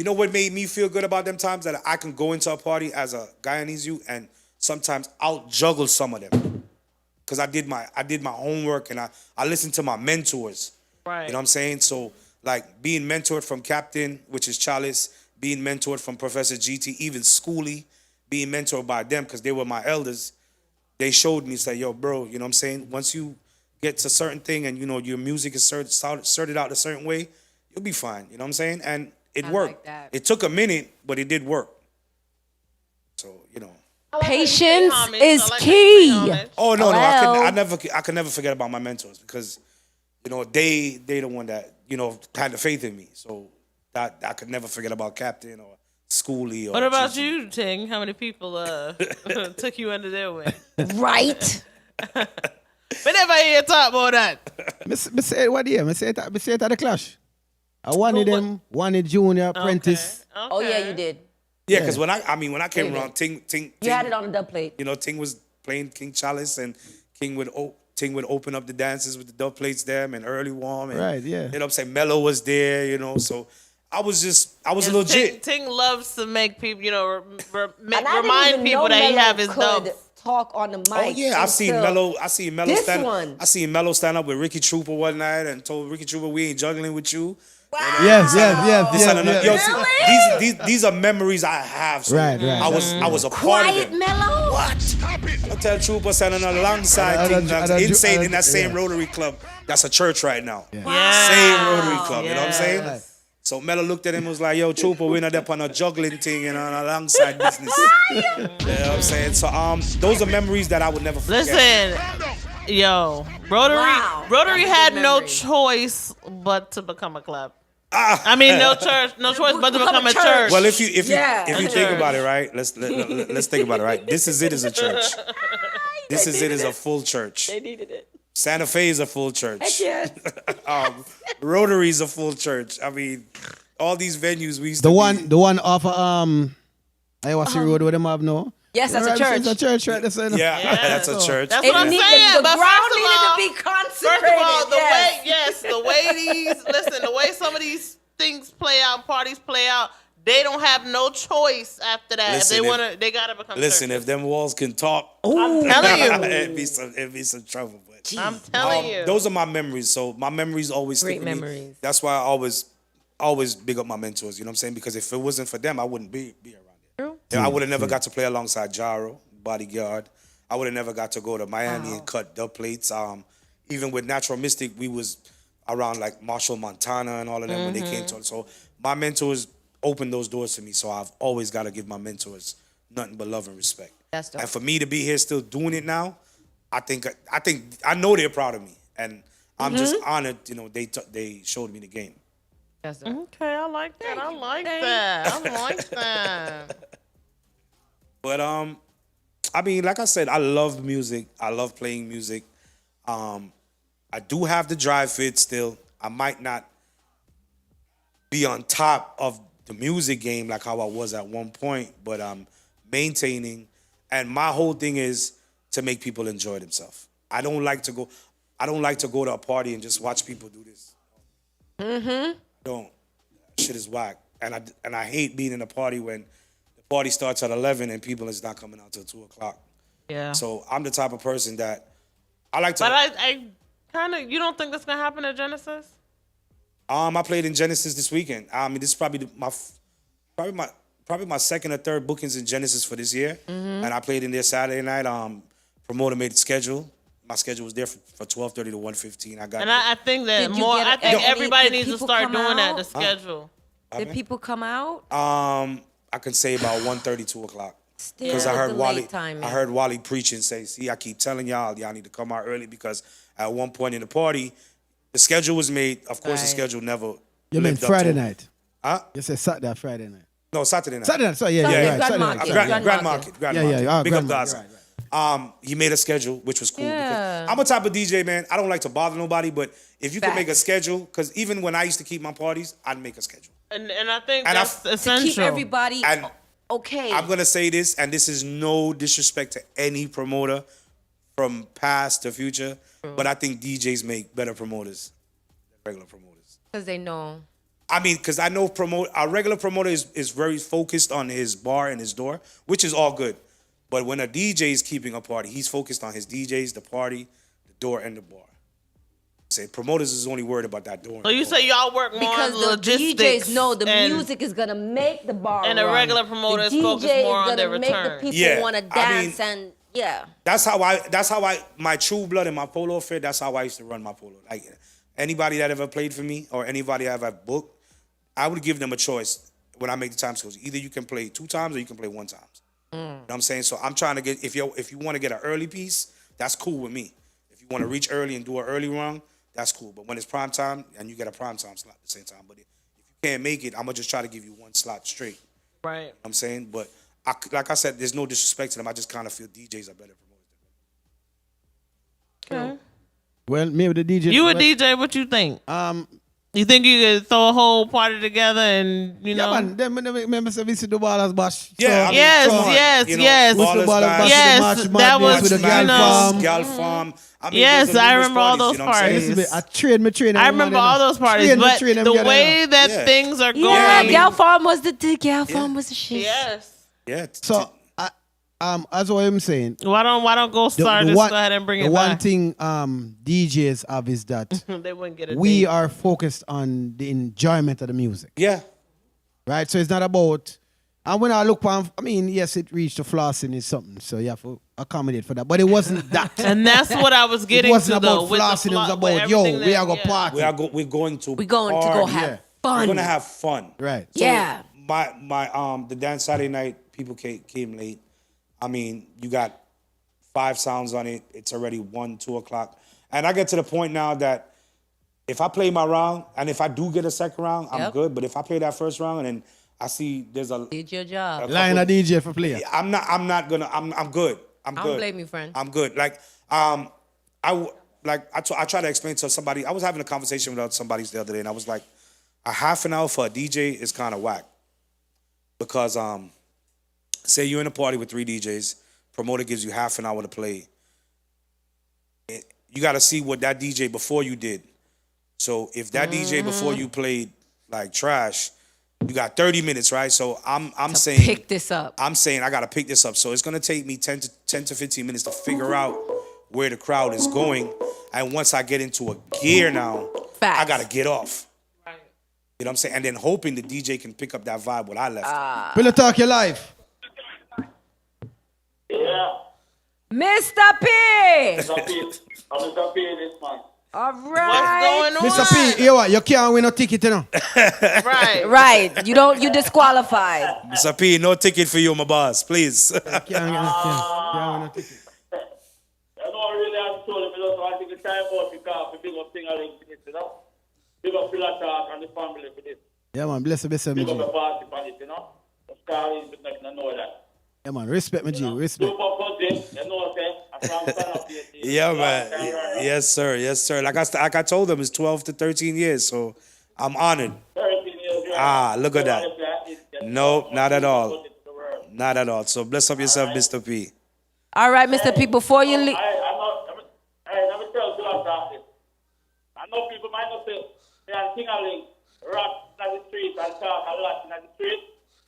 what made me feel good about them times? That I can go into a party as a Guyanese youth and sometimes out juggle some of them. Because I did my homework and I listened to my mentors. Right. You know what I'm saying? So like being mentored from Captain, which is Chalice, being mentored from Professor GT, even Schoolie, being mentored by them because they were my elders. They showed me, say, yo, bro, you know what I'm saying? Once you get to a certain thing and, your music is sorted out a certain way, you'll be fine. You know what I'm saying? And it I worked. like that. It took a minute, but it did work. So, Patience Homage. is I like key. that homage. Oh, no. Well. I can never forget about my mentors because, they the one that, had the faith in me. So that I could never forget about Captain or schooly. Or What about Gigi. you, Ting? How many people took you under their wing? Right. We never hear you talk about that. Me say what here? Me say it at the clash. I wanted Who- them, wanted Junior, Apprentice. Okay. Oh yeah, you did. Yeah, because when I came around, Ting, You had it on the dub plate. you know, Ting was playing King Chalice, and Ting would open up the dances with the dub plates there, and early warm. And, Right, yeah. You know what I'm saying? Mello was there, you know, so I was legit. Ting loves to make people, And I didn't remind even people know that he Mello have his could dubs. talk on the mic. Oh yeah, I seen until Mello this stand. one. I seen Mello stand up with Ricky Trooper one night and told Ricky Trooper we ain't juggling with you. Yes. This and another. Yo, Really? see, these are memories I have. So Right. I was a part of Quiet them. Mellow. I tell Trooper standing alongside Ting Ducks insane in that same Rotary Club. That's a church right now. Yeah. Same Rotary Club. You know what I'm saying? Yes. So Mello looked at him and was like, yo, Trooper, we're not up on a juggling thing and on alongside business. You know what I'm saying? So those are memories that I would never forget. Listen, yo, Rotary Wow. Rotary That's a had good no memory. choice but to become a club. I mean, no choice but to become a church. Well, if you Yeah. think about it, right? Let's think about it, right? This is it as a church. This is it as a full church. They needed it. Santa Fe is a full church. Yes. Rotary is a full church. I mean, all these venues we used The to one off of Iwasi Road where them have no. Yes, that's a Right, church. It's a church, right? That's it. Yeah, that's a church. That's what I'm saying. The But ground first of needed all, to be consecrated. First of all, yes. the way some of these things play out, parties play out, they don't have no choice after that. Listen, They gotta become. Listen, churches. if them walls can talk, I'm telling you, it'd be some trouble. But I'm telling you. those are my memories. So my memories always stick Great with me. memories. That's why I always big up my mentors. You know what I'm saying? Because if it wasn't for them, I wouldn't be around there. True. I would have never got to play alongside Jaro, Bodyguard. I would have never got to go to Miami and cut dub plates. Even with Natural Mystic, we was around like Marshall Montana and all of them when they came to us. So my mentors opened those doors to me. So I've always got to give my mentors nothing but love and respect. That's dope. And for me to be here still doing it now, I know they're proud of me, and I'm just honored. You know, they showed me the game. That's dope. Okay, I like that. I like that. But I mean, like I said, I love music. I love playing music. I do have the drive fit still. I might not be on top of the music game like how I was at one point, but I'm maintaining. And my whole thing is to make people enjoy themselves. I don't like to go to a party and just watch people do this. Don't. Shit is whack. And I hate being in a party when the party starts at 11 and people is not coming out till 2:00. Yeah. So I'm the type of person that I like to. But I kind of. You don't think that's gonna happen at Genesis? I played in Genesis this weekend. I mean, this is probably my second or third bookings in Genesis for this year. And I played in there Saturday night. Promoter made the schedule. My schedule was there for 12:30 to 1:15. I got. And I think that Did you more. get I think any- everybody did needs to people start come doing that. out? The schedule. Did people come out? I can say about 1:30, 2:00. Still Because I heard the Wally. late time, I heard Wally preach and say, "See, I keep telling y'all need to come out early because at one point in the party, the schedule was made. Of course, the Right. schedule never. You mean lived up Friday to it. night? Huh? You said Saturday or Friday night? No, Saturday night. Saturday night. So yeah, Saturday, yeah, right. Grand Saturday Market. night. Grand Market. Yeah, yeah. Oh, Big Grand up Market, Gaza. right. He made a schedule, which was cool. Yeah. Because I'm a type of DJ, man. I don't like to bother nobody, but if you can make a Facts. schedule, because even when I used to keep my parties, I'd make a schedule. And I think And that's To essential. keep everybody And okay. I'm gonna say this, and this is no disrespect to any promoter from past to future, but I think DJs make better promoters than regular promoters. Because they know. I mean, because I know a regular promoter is very focused on his bar and his door, which is all good. But when a DJ is keeping a party, he's focused on his DJs, the party, the door, and the bar. Say promoters is only worried about that door. So you say y'all work more Because on the logistics DJs know the and- music is gonna make the bar And a run. regular promoter The is focused DJ more is on their gonna make return. the people Yeah, want to I mean- dance and yeah. That's how my True Blood and my Polo affair, that's how I used to run my Polo. Like anybody that ever played for me or anybody I ever booked, I would give them a choice when I make the time schedules. Either you can play 2 times or you can play 1 time. You know what I'm saying? So I'm trying to get, if you want to get an early piece, that's cool with me. If you want to reach early and do an early run, that's cool. But when it's prime time and you get a prime time slot at the same time, but if you can't make it, I'm going to just try to give you 1 slot straight. Right. I'm saying, but like I said, there's no disrespect to them. I just kind of feel DJs are better promoters. Okay. Well, maybe the DJ. You a DJ? What you think? You think you could throw a whole party together and Yeah, man. Them remember say we see the ballers bash. Yeah, I mean, Yes, come on, yes, you know, yes. Ballers bash, Yes, Match that was, Madness with the you Gal know. Farm. Gal Farm. I mean, Yes, there's a I numerous remember all those you know what I'm saying? parties. Listen, I train. I remember all those parties, but the way that Yeah. things are going. Yeah, I mean- Gal Farm was the Gal Farm was the shit. Yes. Yeah. So, as what I'm saying, Why don't Gold Star just go ahead and bring the it one back? thing DJs have is that They wouldn't get it. we are focused on the enjoyment of the music, Yeah. right? So it's not about. And when I look on, I mean, yes, it reached the flossing is something, so you have to accommodate for that. But it wasn't that. And that's what I was It getting wasn't to though. about with the flossing. It was with about yo, everything we that- are gonna yeah. party. We're going to We're going to go party. have yeah. fun. We're gonna have fun. Right. Yeah. My the dance Saturday night people came late. I mean, you got 5 sounds on it. It's already 1, 2 o'clock, and I get to the point now that if I play my round and if I do get a second round, I'm Yep. good. But if I play that first round and then I see there's a Did your job. Line a DJ for player. I'm not gonna. I'm good. I'm I good. don't blame you, friend. I'm good. Like I try to explain to somebody. I was having a conversation with somebody the other day, and I was like, a half an hour for a DJ is kind of whack because say you're in a party with 3 DJs, promoter gives you half an hour to play. You got to see what that DJ before you did. So if that DJ before you played like trash, you got 30 minutes, right? So I'm saying Pick this up. I'm saying I got to pick this up. So it's going to take me 10 to 15 minutes to figure out where the crowd is going. And once I get into a gear now, Facts. I got to get off. You know what I'm saying? And then hoping the DJ can pick up that vibe what I left. Pillow Talk your life. Yeah. Mr. P. Mr. P. I'm Mr. P this month. All What's right. going on? Mr. P, you what? You can't win no ticket, you know. Right. Right. You disqualified. Mr. P, no ticket for you, my boss, please. Can't win no ticket. I know really I'm told him, I want to take the time out because we big up thing I for this, you know. Big up PIllowTalk and the family for this. Yeah, man. Bless you, Big up the G. party for this, you know. The star is making I know that. Yeah, man. Respect me, G. Respect. Supapudgie, you know what I'm saying? I'm from Yeah, man. Yes, sir. Yes, sir. Like I told them, it's 12 to 13 years, so I'm honored. 13 years, right? Ah, look at that. No, not at all. Not at all. So bless up yourself, Mr. P. All right, Mr. P, before you leave. Let me tell you about this. I know people might not say they are Tingaling, rap in the street and talk a lot in the street,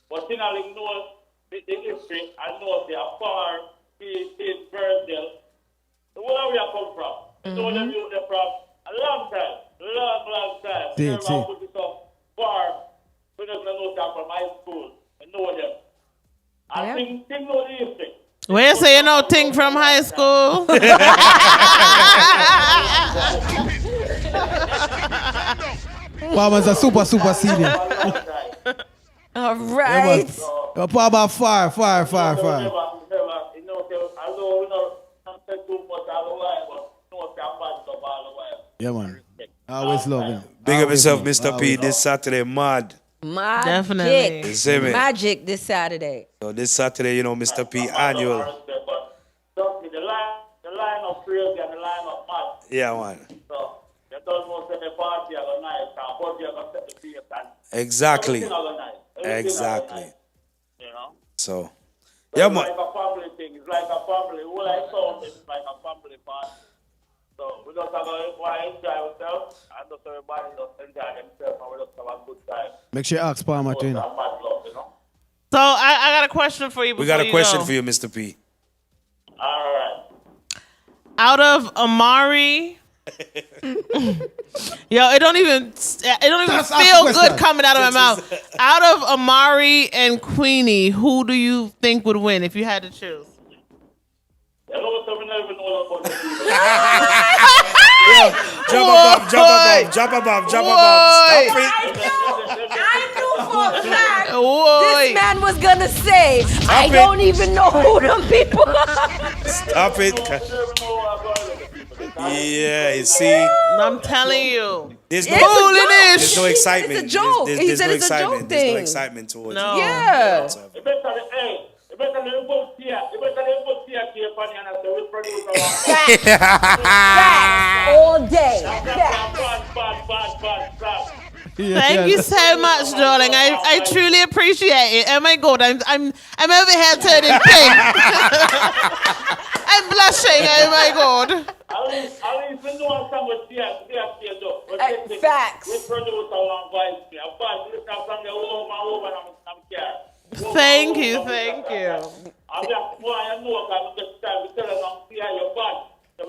but Tingaling knows the history and knows they are far, is Virgil. So where we are come from? You know them youth they're from a long time, long time. See. Everyone put this up far. We don't know them from high school. We know them. I think know the history. Where you say you know thing from high school? Palmer's a super senior. All right. You're part about fire. Yeah, man. Always love him. Big up Always yourself, love. Mr. P. This Saturday, mad. Magic. Definitely. You see me? Magic this Saturday. So this Saturday, you know, Mr. P annual. The line of crazy and the line of mad. Yeah, man. So, you don't know if the party are nice, and body are going to set the pace and Exactly. everything are nice. Everything Exactly. are nice, you know? So, yeah, It's man. like a family thing. It's like a family. Who like sound is like a family party. So we just have to enjoy ourselves and just everybody just enjoy themselves and we just have a good time. Make sure you ask Palmer to, you Just know. have mad love, you know? So I got a question for you. We got a question go. for you, Mr. P. All right. Out of Amari, yo, it don't even Ask the feel question. good coming out of my mouth. Out of Amari and Queenie, who do you think would win if you had to choose? You know what? We never know about the people. Drop a bomb. Stop Whoa. it. I knew for a fact Whoa. this man was gonna say, I don't even know who them people are. Stop it. We never know about the people. Yeah, you see. I'm telling you. There's It's no, a joke. there's no excitement. It's a joke. There's, He there's said no it's a joke excitement. There's thing. no excitement towards No. it. Yeah. whatsoever. You better put here funny and I say we produce our Facts. All day. bad. Thank you so much, darling. I truly appreciate it. Oh my God, I'm over here turning pink. I'm blushing. Oh my God. At least we know some with Facts. we produce our voice. Of course, listen from the over and I'm scared. Thank you. Thank you. I'm just more I know because we tell them I'm here your bad.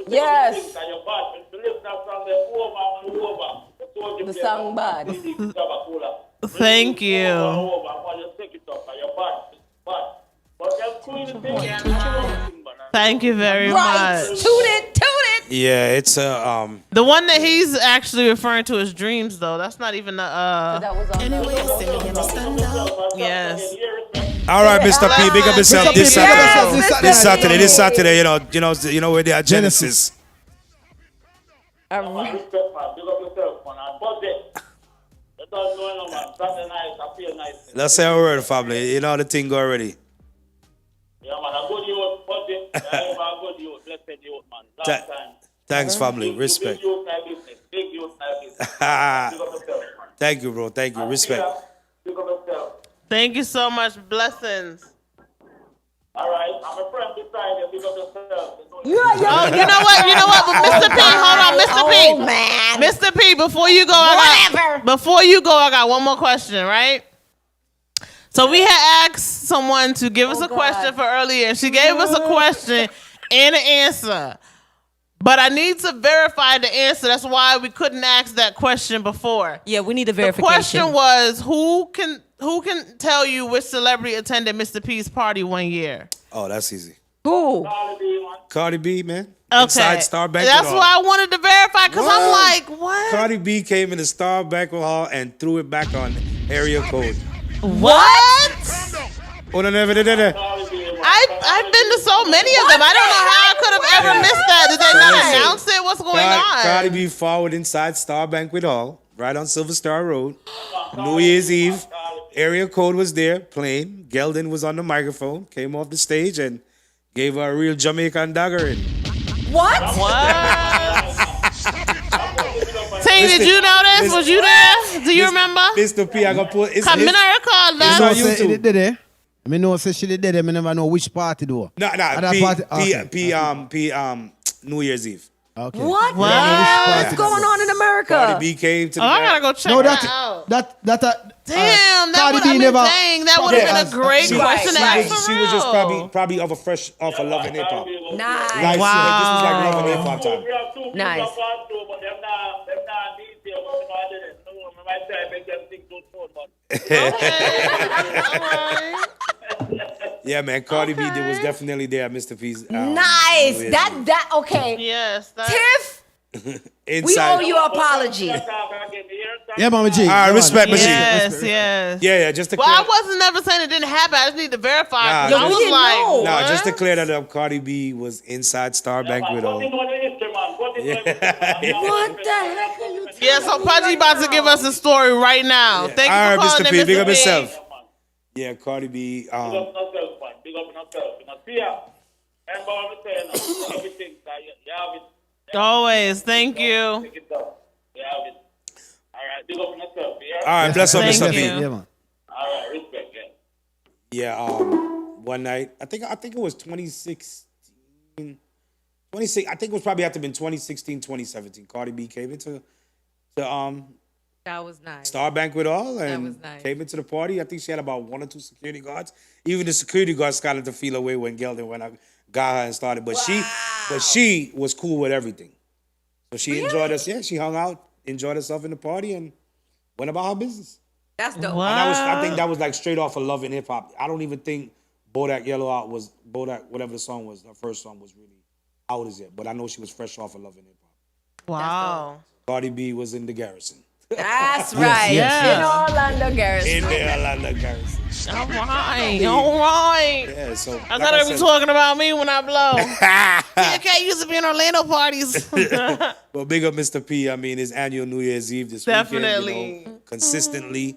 Yes. Your bad. If you listen from the over. The song bad. Thank you. Thank you very Right. much. Tune it. Yeah, it's a The one that he's actually referring to as dreams, though. That's not even the That was on yes. all right, Mr. P. Big up yourself. This Saturday. This Saturday. You know where they are. Genesis. Let's say a word, family. You know the thing already. Yeah, man, a good youth, budget. A good youth, blessed youth, man. Last time. Thanks, family. Respect. Big youth, my business. Big youth, my business. Big Thank up yourself, man. you, bro. Thank you. Respect. Big up yourself. Thank you so much. Blessings. All right, I'm a friend beside you. Big up yourself. Oh, you know what? But Mr. P, hold on, Mr. P. Oh, man. Mr. P, before you go, I got one more question, right? So we had asked someone to give us a question for earlier, and she gave us a question and an answer. But I need to verify the answer. That's why we couldn't ask that question before. Yeah, we need a The verification. question was, who can tell you which celebrity attended Mr. P's party one year? Oh, that's easy. Who? Cardi B, man. Okay. Inside Star Banquet That's Hall. why I wanted to verify, because I'm What? like, what? Cardi B came in the Star Banquet Hall and threw it back on area code. What? Oh, no, never did that. I've been to so many of them. I don't know how I could have ever missed that. Did they not announce it? What's going on? Cardi B forward inside Star Banquet Hall, right on Silver Star Road. New Year's Eve, area code was there, playing. Geldin was on the microphone, came off the stage and gave her a real Jamaican dagger in. What? Ting, did you know this? Was you there? Do you remember? Mr. P, I got put. Come in, I recall that. on Say YouTube. it did it. I mean, no, say she did it. I never know which party though. No, Other party? Okay. New Year's Eve. Okay. What? What? What's going on in America? Cardi B came to the Oh, I gotta go check No, that out. that Damn, that Cardi would B have never. dang, that would have been a great question to ask for She was just real. probably off of Love and Hip Hop. Nice. Like, Wow. this was like Love and Hip Hop time. Nice. Yeah, man, Cardi B was definitely there at Mr. P's. Nice. New Year's That okay. Yes. Tiff, Eve. we Inside. owe you an apology. Yeah, Mama G. All right, Go on. respect, Machine. Yes, yes. Yeah, just to Well, clear. I wasn't never saying it didn't happen. I just need to verify. Nah, 'Cause I we was didn't like, know. No, what? just to clear that up, Cardi B was inside Star Banquet Hall. What the hell? You Yeah, so Pudgie about to give us a story right now. Thank you All for right, calling Mr. in, P, big Mr. up P. yourself. Yeah, Cardi B. Big up yourself, man. Big up yourself. You know, see ya. Remember what I'm saying now. Everything, you have it. Always. Thank you. Pick it up. You have it. All right, big up yourself, yeah? All right, bless up, Thank Mr. you. P. Yeah, man. All right, respect, yeah. Yeah, one night, I think it was 2016. I think it was probably have to have been 2016, 2017. Cardi B came into That was nice. Star Banquet Hall and was nice. came into the party. I think she had about 1 or 2 security guards. Even the security guards started to feel away when Geldin went up, got her and started. But she was cool with everything. So she enjoyed us. Yeah, she hung out, enjoyed herself in the party, and went about her business. That's dope. What? And I think that was like straight off of Love and Hip Hop. I don't even think Bodak Yellow Out was Bodak, whatever the song was, her first song was really out as yet. But I know she was fresh off of Love and Hip Hop. Wow. Cardi B was in the Garrison. That's right. yes. In Orlando, Garrison. In the Orlando Garrison. All right, all right. Yeah, so I thought they were talking about me when I blow. PK used to be in Orlando parties. Well, big up Mr. P. I mean, his annual New Year's Eve this Definitely. weekend. You know, consistently,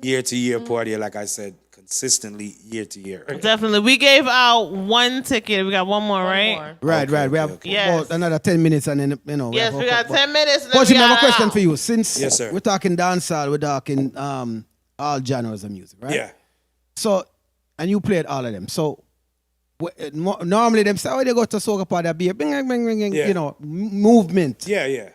year to year party. Like I said, consistently year to year. Definitely. We gave out one ticket. We got one more, right? Right. We have about another 10 minutes and then, you know. Yes, we got 10 minutes. And But then I have a got question out. for you. Since Yes, sir. we're talking dancehall, we're talking all genres of music, right? Yeah. So, and you played all of them. So, normally them say, oh, they go to soca party, be a bing, bing, bing, bing, Yeah. you know, movement. Yeah.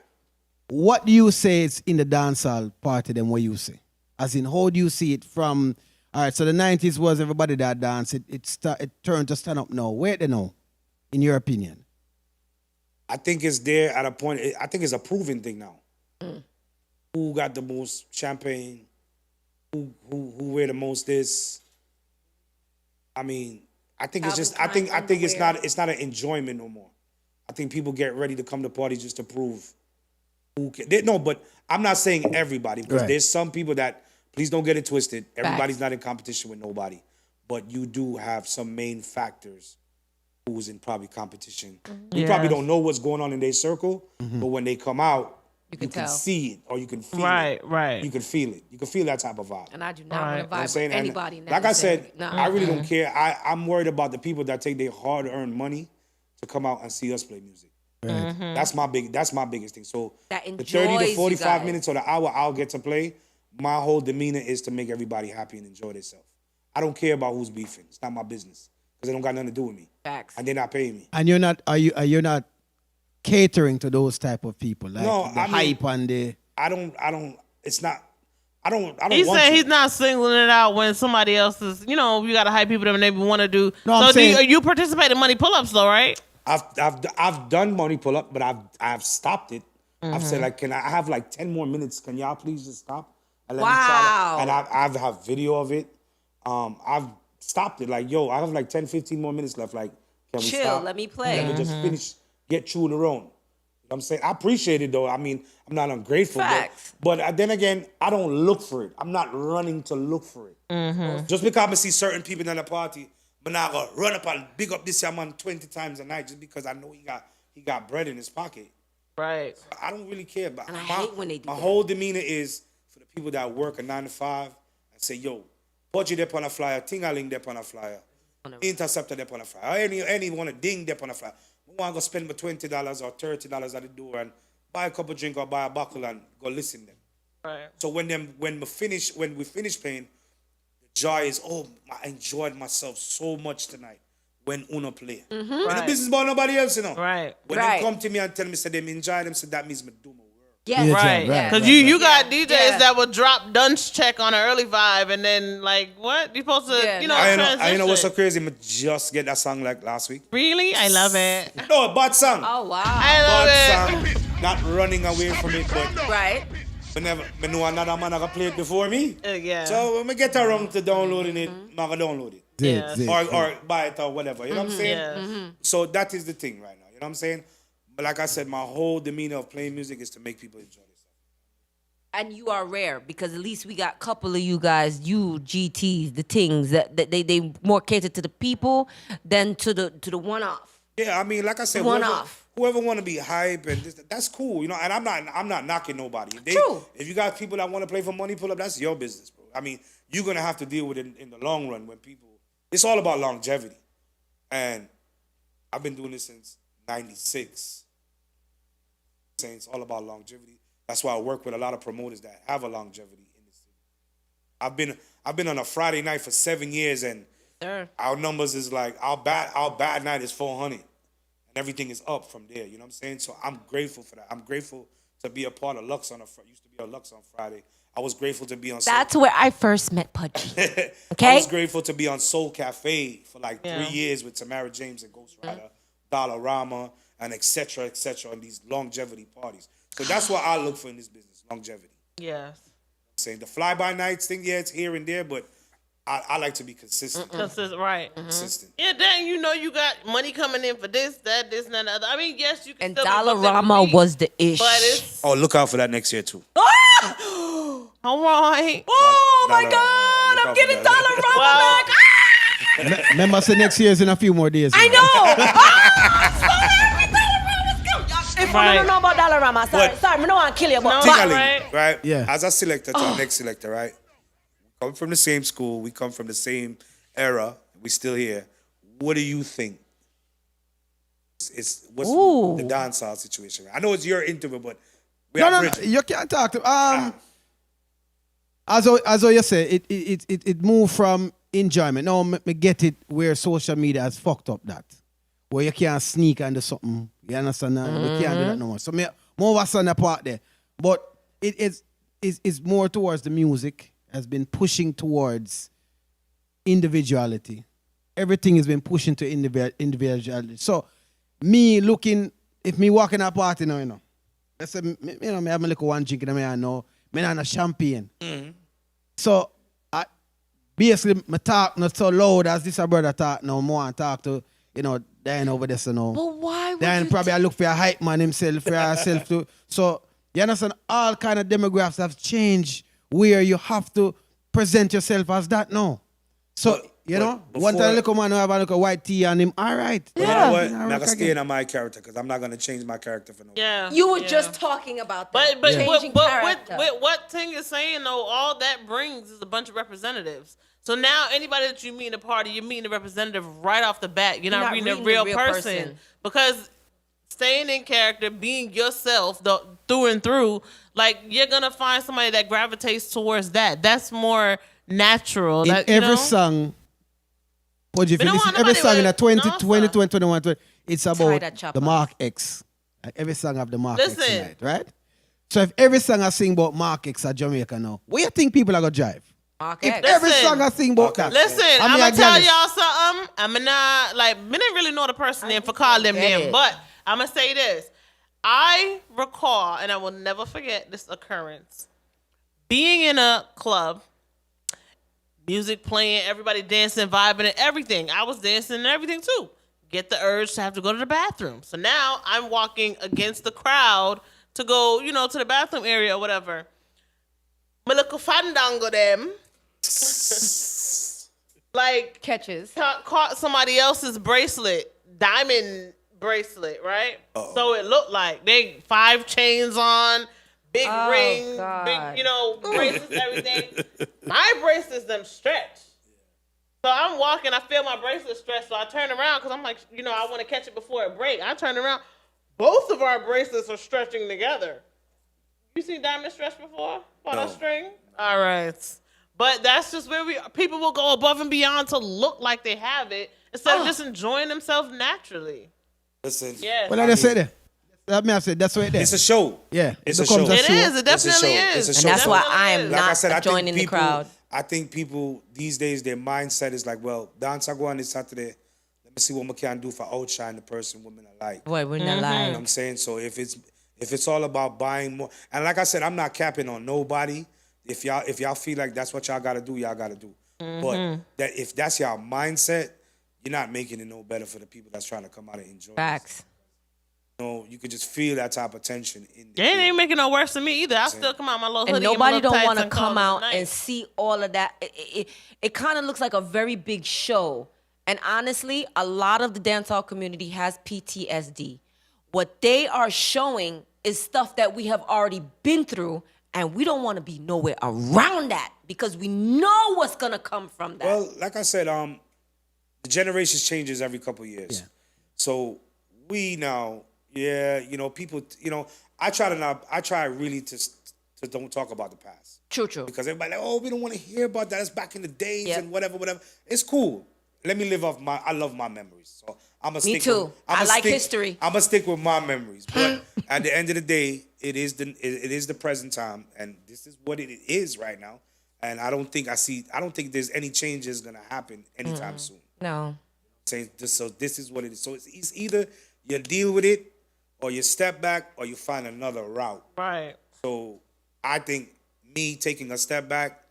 What do you say is in the dancehall party then what you say? As in, how do you see it from, all right, so the 90s was everybody that danced. It turned to stand up now. Where they know, in your opinion? I think it's there at a point. I think it's a proven thing now. Who got the most champagne? Who wear the most this? I mean, I think it's just. I think it's not an enjoyment no more. I think people get ready to come to parties just to prove who can. No, but I'm not saying everybody because Right. there's some people that. Please don't get it twisted. Everybody's not in competition with nobody, but you do have some main factors who's in probably competition. You probably don't know what's going on in their circle, but when they come out, you can tell. see it or you can feel it. Right. You can feel it. You can feel that type of vibe. And I do not Right. want to You know what I'm vibe saying? with And anybody. like I said, necessarily. I really don't care. I'm worried about the people that take their hard-earned money to come out and see us play music. That's my biggest thing. So That the 30 enjoys to you 45 guys. minutes or the hour I'll get to play, my whole demeanor is to make everybody happy and enjoy themselves. I don't care about who's beefing. It's not my business because it don't got nothing to do with me. Facts. And they're not paying me. And you're not, are you not catering to those type of people? Like No, the I mean- hype and the... I don't it's not I don't He want said to. he's not singling it out when somebody else is, you know, you got to hype people that maybe want to do. No, I'm so saying- you participate in money pull-ups though, right? I've done money pull up, but I've stopped it. I've said like, can I have like 10 more minutes? Can y'all please just stop? And let me try Wow. to, and I've have video of it. I've stopped it. Like, yo, I have like 10, 15 more minutes left. Like, can we Chill, stop? let me play. Let me just finish, get through the round. You know what I'm saying? I appreciate it though. I mean, I'm not ungrateful. Facts. But then again, I don't look for it. I'm not running to look for it. Just because I see certain people in the party, but now I go run up and big up this young man 20 times a night just because I know he got bread in his pocket. Right. I don't really care. But And I hate when they do my that. whole demeanor is for the people that work a 9 to 5 and say, yo, Pudgie there on a flyer, Tingaling there on a flyer, Interceptor there on a flyer, or any one of Ding there on a flyer. I want to go spend my $20 or $30 at the door and buy a cup of drink or buy a buckle and go listen to them. Right. So when we finish playing, the joy is, I enjoyed myself so much tonight when Uno play. And the Right. business about nobody else, you know. Right. When Right. they come to me and tell me say they enjoy them, so that means me do my work. Yes. Yeah, Right. right, Because right, you got Yeah. DJs Yeah. that will drop dunce check on an early vibe and then like, what? You supposed to, Yeah, you know, I transition. know what's so crazy. Me just get that song like last week. Really? I love it. No, bad song. Oh wow. I love Bad it. song. Not running away from it, but Right. me know another man that play it before me. Yeah. So when I get around to downloading it, I'm gonna download it. Yeah. Or buy it or whatever. You know what I'm saying? Yeah. So that is the thing right now. You know what I'm saying? But like I said, my whole demeanor of playing music is to make people enjoy themselves. And you are rare because at least we got a couple of you guys, you GTs, the things that they more cater to the people than to the one off. Yeah, I mean, like I said, One-off. whoever want to be hype and that's cool, you know. And I'm not knocking nobody. True. If you got people that want to play for money pull up, that's your business, bro. I mean, you're gonna have to deal with it in the long run when people. It's all about longevity, and I've been doing this since '96. Saying it's all about longevity. That's why I work with a lot of promoters that have a longevity in the city. I've been on a Friday night for 7 years, and Sure. our numbers is like our bad night is 400, and everything is up from there. You know what I'm saying? So I'm grateful for that. I'm grateful to be a part of Lux used to be a Lux on Friday. I was grateful to be on. That's where I first met Pudgie. I Okay. was grateful to be on Soul Cafe for like 3 years with Tamara James and Ghost Rider, Dollarama, and et cetera, and these longevity parties. So that's what I look for in this business, longevity. Yes. Saying the fly-by-nights thing, yeah, it's here and there, but I like to be consistent. Right. Consistent. Yeah, then you know you got money coming in for this, and that, and the other. I mean, yes, you can And still be booked every Dollarama week, was the ish. But it's Oh, look out for that next year too. all right. Oh my Dollar- God! God, I'm getting Dollarama Well, back. Remember, say next year is in a few more days. I you know. know. If you Right. don't know about Dollarama, sorry, But- sorry, I don't want to kill you, but No. Tingling, Right. right? Yeah. As a selector to our next selector, right? We come from the same school. We come from the same era. We still here. What do you think? What's the dancehall situation? I know it's your interview, but we No, are no, bridging. you can't talk to. As you say, it moved from enjoyment. Now me get it where social media has fucked up that, where you can't sneak and do something. You understand? We can't do that no more. So me more understand that part there, but it is more towards the music. Has been pushing towards individuality. Everything has been pushing to individuality. So me looking, if me walking a party now, you know, I say, me have a little one drink and I know, me not a champagne. So I basically my talk not so loud as this a brother talk now. More and talk to, you know, Diane over there, so now. But why would Diane you probably I look for a hype man himself, for herself too. So you understand, all kind of demographics have changed where you have to present yourself as that now. So you know, one time look a man who have a look a white tee on him, all right. But you know what? Yeah, I'm not gonna stay again. in my character because I'm not gonna change my character for no. Yeah. You were yeah. just talking about that. But changing with character. what Ting is saying though, all that brings is a bunch of representatives. So now anybody that you meet in a party, you're meeting a representative right off the bat. You're not reading a real person. Because staying in character, being yourself through and through, like you're gonna find somebody that gravitates towards that. That's more natural. In That, you every know? song, but if We you don't listen want every nobody song in with a 20, no 20, stuff. 20, 21, 20, it's about that chopper. the Mark X. Like every song have the Mark X Listen. tonight, right? So if every song I sing about Mark X at Jamaica now, what you think people are gonna drive? Mark If X. every Listen. song I sing about that, Listen, I I'm mean, gonna I tell jealous. y'all something. I'm gonna like, me didn't really know the person name for calling them get name, it. but I'm gonna say this. I recall, and I will never forget this occurrence, being in a club, music playing, everybody dancing, vibing, and everything. I was dancing and everything too. Get the urge to have to go to the bathroom. So now I'm walking against the crowd to go, you know, to the bathroom area or whatever. My little fandango them. Like, Catches. caught somebody else's bracelet, diamond bracelet, right? So it looked like they 5 chains on, big Oh, ring, God. big, you know, bracelets, everything. My bracelets them stretch. So I'm walking, I feel my bracelet stretch, so I turn around because I'm like, you know, I want to catch it before it break. I turn around, both of our bracelets are stretching together. You seen diamond stretch before on a string? All right. But that's just where people will go above and beyond to look like they have it instead of just enjoying themselves naturally. Listen, Yes. Well, like I said, that me I said that's what it it's is. a show. Yeah, It's it a show. becomes a It show. is. It It's a definitely show. is. It's a show. And that's why Definitely I am is. Like I not said, I think joining the people, crowd. I think people these days, their mindset is like, well, dance I go on this Saturday. Let me see what I can do for outshine the person women alike. Boy, we're not You know lying. what I'm saying? So if it's all about buying more, and like I said, I'm not capping on nobody. If y'all feel like that's what y'all gotta do, y'all gotta do. But that if that's y'all mindset, you're not making it no better for the people that's trying to come out and enjoy. Facts. You know, you could just feel that type of tension in the It ain't making no worse than me either. I still come out my little hoodie And and my nobody little don't tights want to and come clothes out tonight. and see all of that. It kind of looks like a very big show. And honestly, a lot of the dancehall community has PTSD. What they are showing is stuff that we have already been through, and we don't want to be nowhere around that because we know what's gonna come from that. Well, like I said, the generations changes every couple of years. Yeah. So we now, you know, people, you know, I try really to don't talk about the past. True. Because everybody like, oh, we don't want to hear about that. It's back in the days Yep. and whatever. It's cool. Let me live off I love my memories. So I'm gonna Me stick too. with, I like history. I'm gonna stick with my memories. But at the end of the day, it is the present time, and this is what it is right now. And I don't think there's any changes gonna happen anytime soon. No. Saying this, so this is what it is. So it's either you deal with it, or you step back, or you find another route. Right. So I think me taking a step back,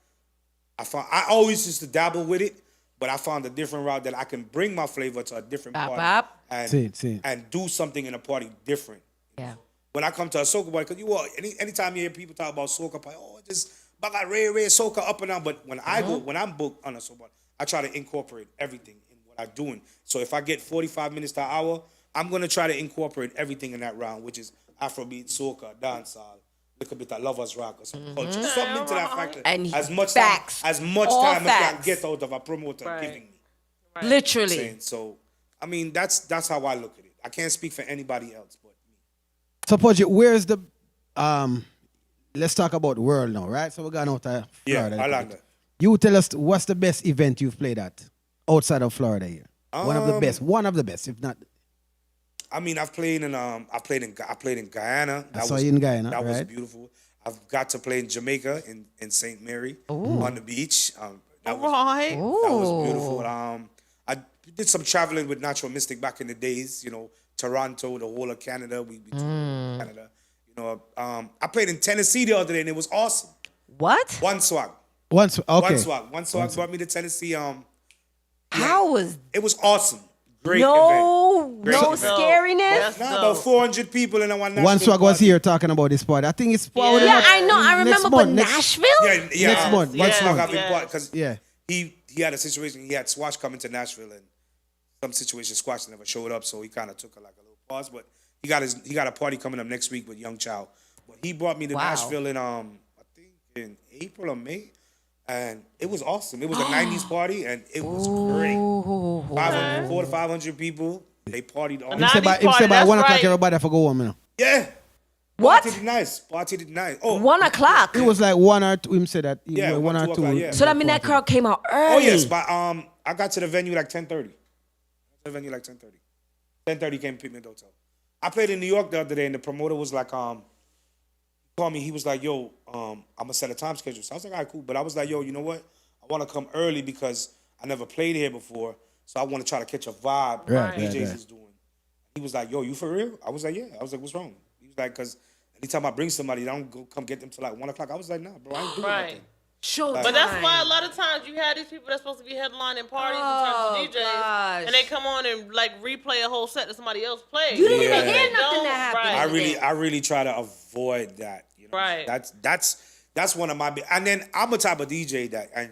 I always used to dabble with it, but I found a different route that I can bring my flavor to a different Bop, party bop. and See. and do something in a party different. Yeah. When I come to a soca party, because anytime you hear people talk about soca party, oh, just Baga Ray soca up and down. But when I go, when I'm booked on a soca, I try to incorporate everything in what I'm doing. So if I get 45 minutes to an hour, I'm gonna try to incorporate everything in that round, which is Afrobeat, soca, dancehall, little bit of lovers rock or some culture, something to that factor. And as much facts. time, as much All time as I can facts. get out of a promoter giving me. Literally. Saying. So, I mean, that's how I look at it. I can't speak for anybody else but me. So, Pudgie, where's the let's talk about the world now, right? So we're going out to Florida. Yeah, Orlando. You tell us what's the best event you've played at outside of Florida here. One of the best, if not. I mean, I played in Guyana. I saw you in Guyana, That was right? beautiful. I've got to play in Jamaica in St. Mary on the beach. That was Right. that was beautiful. I did some traveling with Natural Mystic back in the days. You know, Toronto, the whole of Canada. We toured Canada. You know, I played in Tennessee the other day, and it was awesome. What? One swag One swag brought me to Tennessee. How was It was awesome. Great no event. Great no event. scariness? Nah, about 400 people in a one One swag was here talking about this part. I think it's probably Yeah, I know. I next remember, but month, Nashville? Yeah, next month. One Yes, swag. because Yeah. he had a situation. He had Squash coming to Nashville, and some situation Squash never showed up, so he kind of took a little pause. But he got a party coming up next week with Young Chow. But he brought me to Nashville in I think in April or May, and it was awesome. It was a '90s party, and it was great. 400 to 500 people. They partied all And night. now- If say by That's 1 o'clock, right. everybody have to go home, you know. Yeah. What? Partied nice. Oh, 1 o'clock. It was like 1 or 2. Him said that. Yeah, 1 or 2 2. o'clock, yeah. So that mean that crowd came out early. Oh yes, but I got to the venue like 10:30. 10:30. 10:30 came to pick me at the hotel. I played in New York the other day, and the promoter was like, called me. He was like, yo, I'm gonna set a time schedule. So I was like, all right, cool. But I was like, yo, you know what? I want to come early because I never played here before, so I want to try to catch a vibe Right, DJs right. is doing. He was like, yo, you for real? I was like, yeah. I was like, what's wrong? He was like, because anytime I bring somebody, I don't go come get them till like 1 o'clock. I was like, nah, bro, I ain't doing Right. nothing. Show But that's why a lot of times you have these people that's supposed to be headlining parties in terms of DJs, gosh. and they come on and like replay a whole set that somebody else played. You didn't Yeah. even hear nothing Don't- that happened. right. I really try to avoid that. You know? Right. That's one of my and then I'm a type of DJ that, and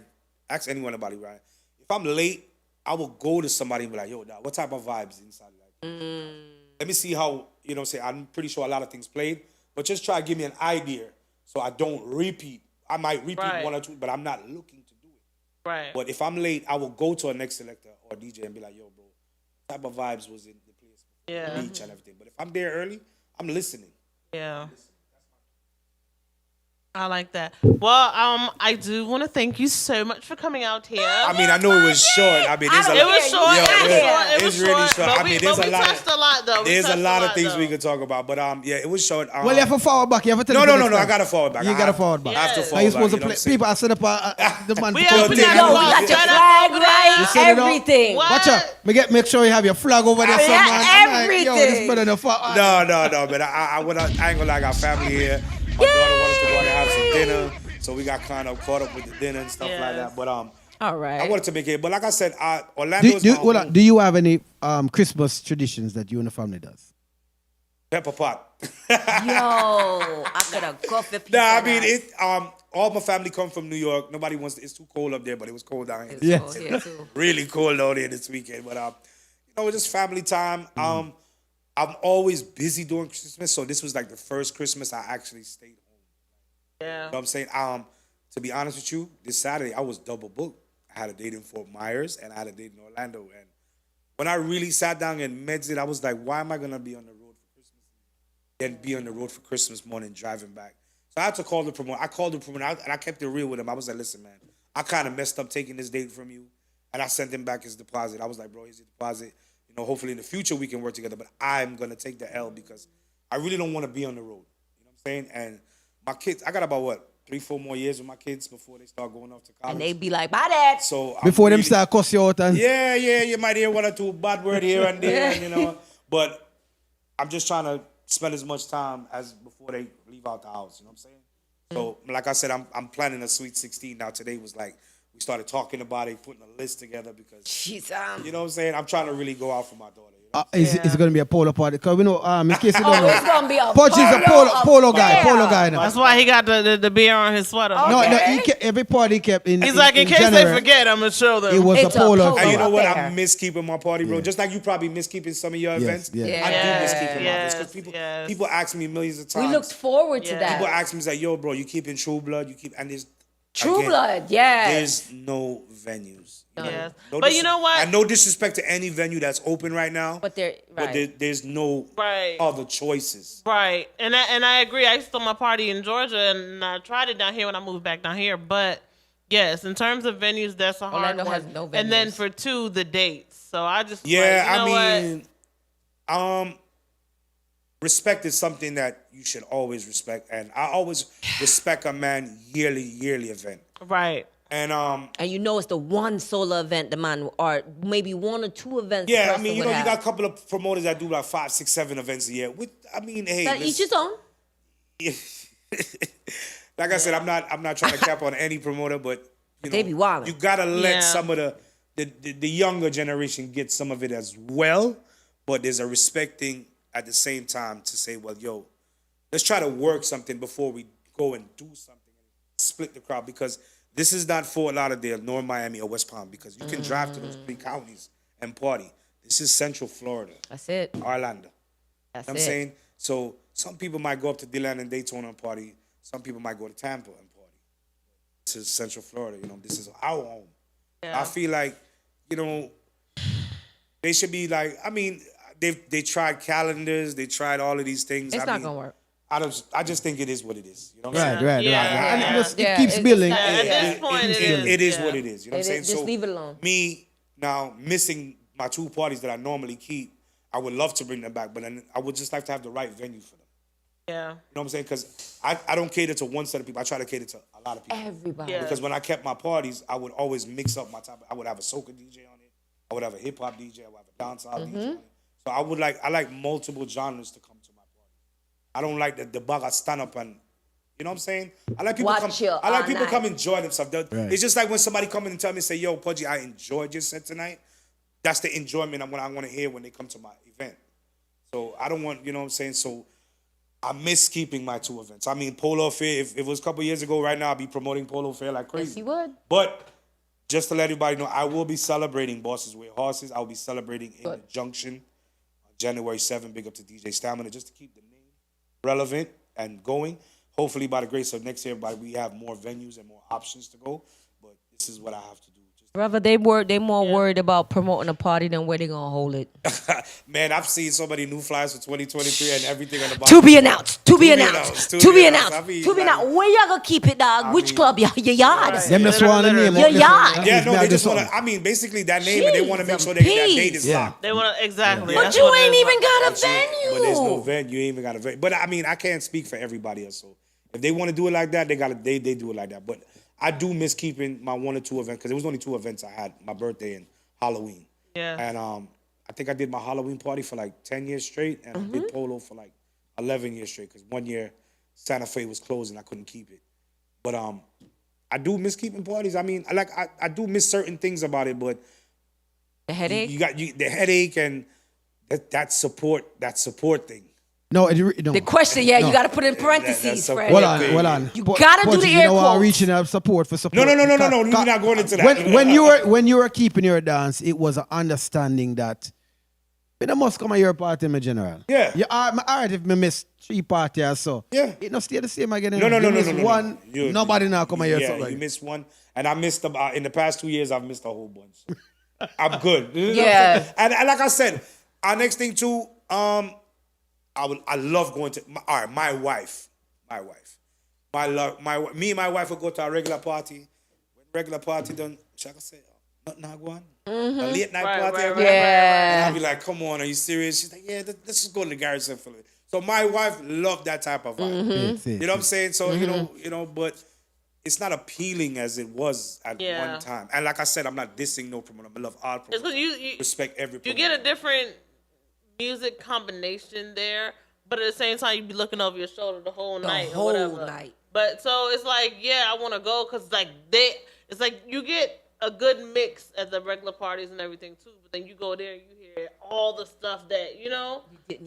ask anyone about it, right? If I'm late, I will go to somebody and be like, yo, dog, what type of vibes inside? Like, let me see how, you know, say I'm pretty sure a lot of things played, but just try to give me an idea so I don't repeat. I might repeat Right. 1 or 2, but I'm not looking to do it. Right. But if I'm late, I will go to a next selector or DJ and be like, yo, bro, what type of vibes was in the place? Yeah. The beach and everything. But if I'm there early, I'm listening. Yeah. I like that. Well, I do want to thank you so much for coming out here. I mean, I know it was short. I mean, there's a It lot. was short. Yeah, It was it's really short. short. But I mean, there's we a lot. touched a lot, though. There's a lot of things we could talk about, but yeah, it was short. Well, you have to forward back. You have to tell No. us the next I time. gotta forward back. You got to forward back. I have to Yes. forward Are you back. supposed to know what play? I'm saying? People, I set up the man. We to have go we take got it. Yo, we flag got your set up flag over right, there. set it up. everything. What? Watch out. Make sure you have your flag over there. Yeah, Someone. I'm like, yo, this everything. better than No, but I ain't gonna lie. I got family here. My daughter wants to go out and have some dinner, so we got kind of caught up with the dinner and stuff like Yes. that. But All right. I wanted to make it. But like I said, Orlando is my Hold on. home. Do you have any Christmas traditions that you and the family does? Pepper pot. Yo, I could have go for people. Nah, I mean it. All my family come from New York. Nobody wants. It's too cold up there, but it was cold down here. Yeah. Here too. Really cold out here this weekend. But it's just family time. I'm always busy during Christmas, so this was like the first Christmas I actually stayed home. Yeah. You know what I'm saying? To be honest with you, this Saturday I was double booked. I had a date in Fort Myers and I had a date in Orlando. And when I really sat down and meds it, I was like, why am I gonna be on the road for Christmas? Then be on the road for Christmas morning driving back. So I had to call the promoter. I called the promoter and I kept it real with him. I was like, listen, man, I kind of messed up taking this date from you. And I sent him back his deposit. I was like, bro, here's your deposit. You know, hopefully in the future we can work together. But I'm gonna take the L because I really don't want to be on the road. You know what I'm saying? And my kids, I got about 3-4 more years with my kids before they start going off to college. And they be like, bye, Dad. So Before I'm them really- start cuss you out and Yeah, you might hear 1 or 2 bad word here and there, you know. But I'm just trying to spend as much time as before they leave out the house. You know what I'm saying? So, like I said, I'm planning a Sweet 16 now. Today was like we started talking about it, putting a list together because She's you know what I'm saying. I'm trying to really go out for my daughter. You Is it going to be a polo party? Because we know, in case you don't Oh, it's know, gonna be a Pudgie's a polo guy. affair. Polo guy now. That's why he got the beer on his sweater. Oh. No, Okay. he kept, every party he kept in. He's like, in case January, they forget, I'm gonna show them. it was It's a a polo. polo. affair. And you know what? Up there. I miss keeping my party, bro. Just like you probably miss keeping some of your events. yeah. Yeah. I do miss keeping my events Yes, because people ask me millions of times. We looked forward to Yeah. that. People ask me like, "Yo, bro, you keeping True Blood? You keep?" And there's True again, Blood, yes. There's no venues. Yes. No But you know what? And no disrespect to any venue that's open right now. But they're right. There's no Right. other choices. Right, and I agree. I used to throw my party in Georgia, and I tried it down here when I moved back down here. But yes, in terms of venues, that's a hard Orlando one. has no And then venues. for two, the dates. So I just Respect is something that you should always respect, and I always respect a man yearly event. right. And And you know it's the one solo event the man, or maybe one or two events. the yeah, I person mean, you would know, you have. got a couple of promoters that do like 5, 6, 7 events a year. I mean, hey, That each his own. like I said, I'm not trying to cap on any promoter, but you know, They be wildin'. you gotta let Yeah. some of the younger generation get some of it as well. But there's a respecting at the same time to say, well, yo, let's try to work something before we go and do something and split the crowd, because this is not Fort Lauderdale nor Miami or West Palm, because you can drive to those 3 counties and party. This is Central Florida, That's it. Orlando. That's I'm it. saying? So some people might go up to Dillon and Daytona and party. Some people might go to Tampa and party. This is Central Florida. You know, this is our home. Yeah. I feel like, you know, they should be like, I mean, they tried calendars. They tried all of these things. It's I not mean, gonna work. I just think it is what it is. You know what I'm saying? Right. Yeah. And it Yeah, keeps it's- building. At this point, it is. It is yeah. what it is. You know what I'm saying? Just So leave it alone. me now missing my 2 parties that I normally keep, I would love to bring them back, but then I would just like to have the right venue for them. Yeah. You know what I'm saying? Because I don't cater to one set of people. I try to cater to a lot of people. Everybody. Yeah. Because when I kept my parties, I would always mix up my top. I would have a soca DJ on it. I would have a hip hop DJ. I would have a dancehall DJ on it. So I like multiple genres to come to my party. I don't like the bag I stand up and, you know what I'm saying? I like people Watch you I like all people night. come enjoy themselves. Right. It's just like when somebody come in and tell me, say, yo, Pudgie, I enjoyed your set tonight. That's the enjoyment I want to hear when they come to my event. So I don't want, you know what I'm saying? So I miss keeping my 2 events. I mean, Polo Fair, if it was a couple years ago, right now, I'd be promoting Polo Fair like crazy. Yes, you would. But just to let everybody know, I will be celebrating Bosses with Horses. I'll be celebrating in Good. the Junction on January 7th. Big up to DJ Stamina, just to keep the name relevant and going. Hopefully, by the grace of next year, we have more venues and more options to go. But this is what I have to do. Brother, they more worried about promoting a party than where they gonna hold it. Man, I've seen so many new flyers for 2023 and everything on the To bottom. be announced. To be announced. To be I announced. mean, To be like- announced. Where y'all gonna keep it, dog? Which club? Your yard. Them just want the name. Your yard. Yeah, no, they just want to. to. I mean, basically that name, and they want to make Jesus, sure that peace. date is Yeah. locked. They want to exactly. But that's you what it ain't is. even got a But there's no venue. venue. You ain't even got a venue. But I mean, I can't speak for everybody else. So if they want to do it like that, they do it like that. But I do miss keeping my 1 or 2 events, because there was only 2 events I had: my birthday and Halloween. Yeah. And I think I did my Halloween party for like 10 years straight, and I did Polo for like 11 years straight, because 1 year Santa Fe was closed and I couldn't keep it. But I do miss keeping parties. I mean, I do miss certain things about it, but The headache. you got the headache and that support thing. No, The question, yeah, No. you got to put in That's parentheses, so Fred. cool. Hold on. You gotta do the You air know, quotes. reaching out support for support. No. We're not going into that. When you were keeping your dance, it was an understanding that we don't must come at your party, my general. Yeah. All right if me miss 3 parties or so. Yeah. It not stay the same again. No. You miss No. one, You- nobody now come at your Yeah, something. you missed one, and I missed about in the past 2 years. I've missed a whole bunch. I'm good. You know what I'm Yeah. saying? And like I said, our next thing too. I love going to my wife. Me and my wife will go to a regular party. When regular party done, Shaka say, nothing I go on. A late night Right, party. right, every right, night. Yeah. And I'll be like, come on, are you serious? She's like, yeah, let's just go to the Garrison for it. So my wife loved that type of vibe. You know what I'm saying? So you know, but it's not appealing as it was at Yeah. one time. And like I said, I'm not dissing no promoter. I love all It's promoters. because you Respect every you promoter. get a different music combination there, but at the same time you be looking over your shoulder the whole night whole or whatever. night. But so it's like, yeah, I want to go because like it's like you get a good mix at the regular parties and everything too. But then you go there, you hear all the stuff that didn't hear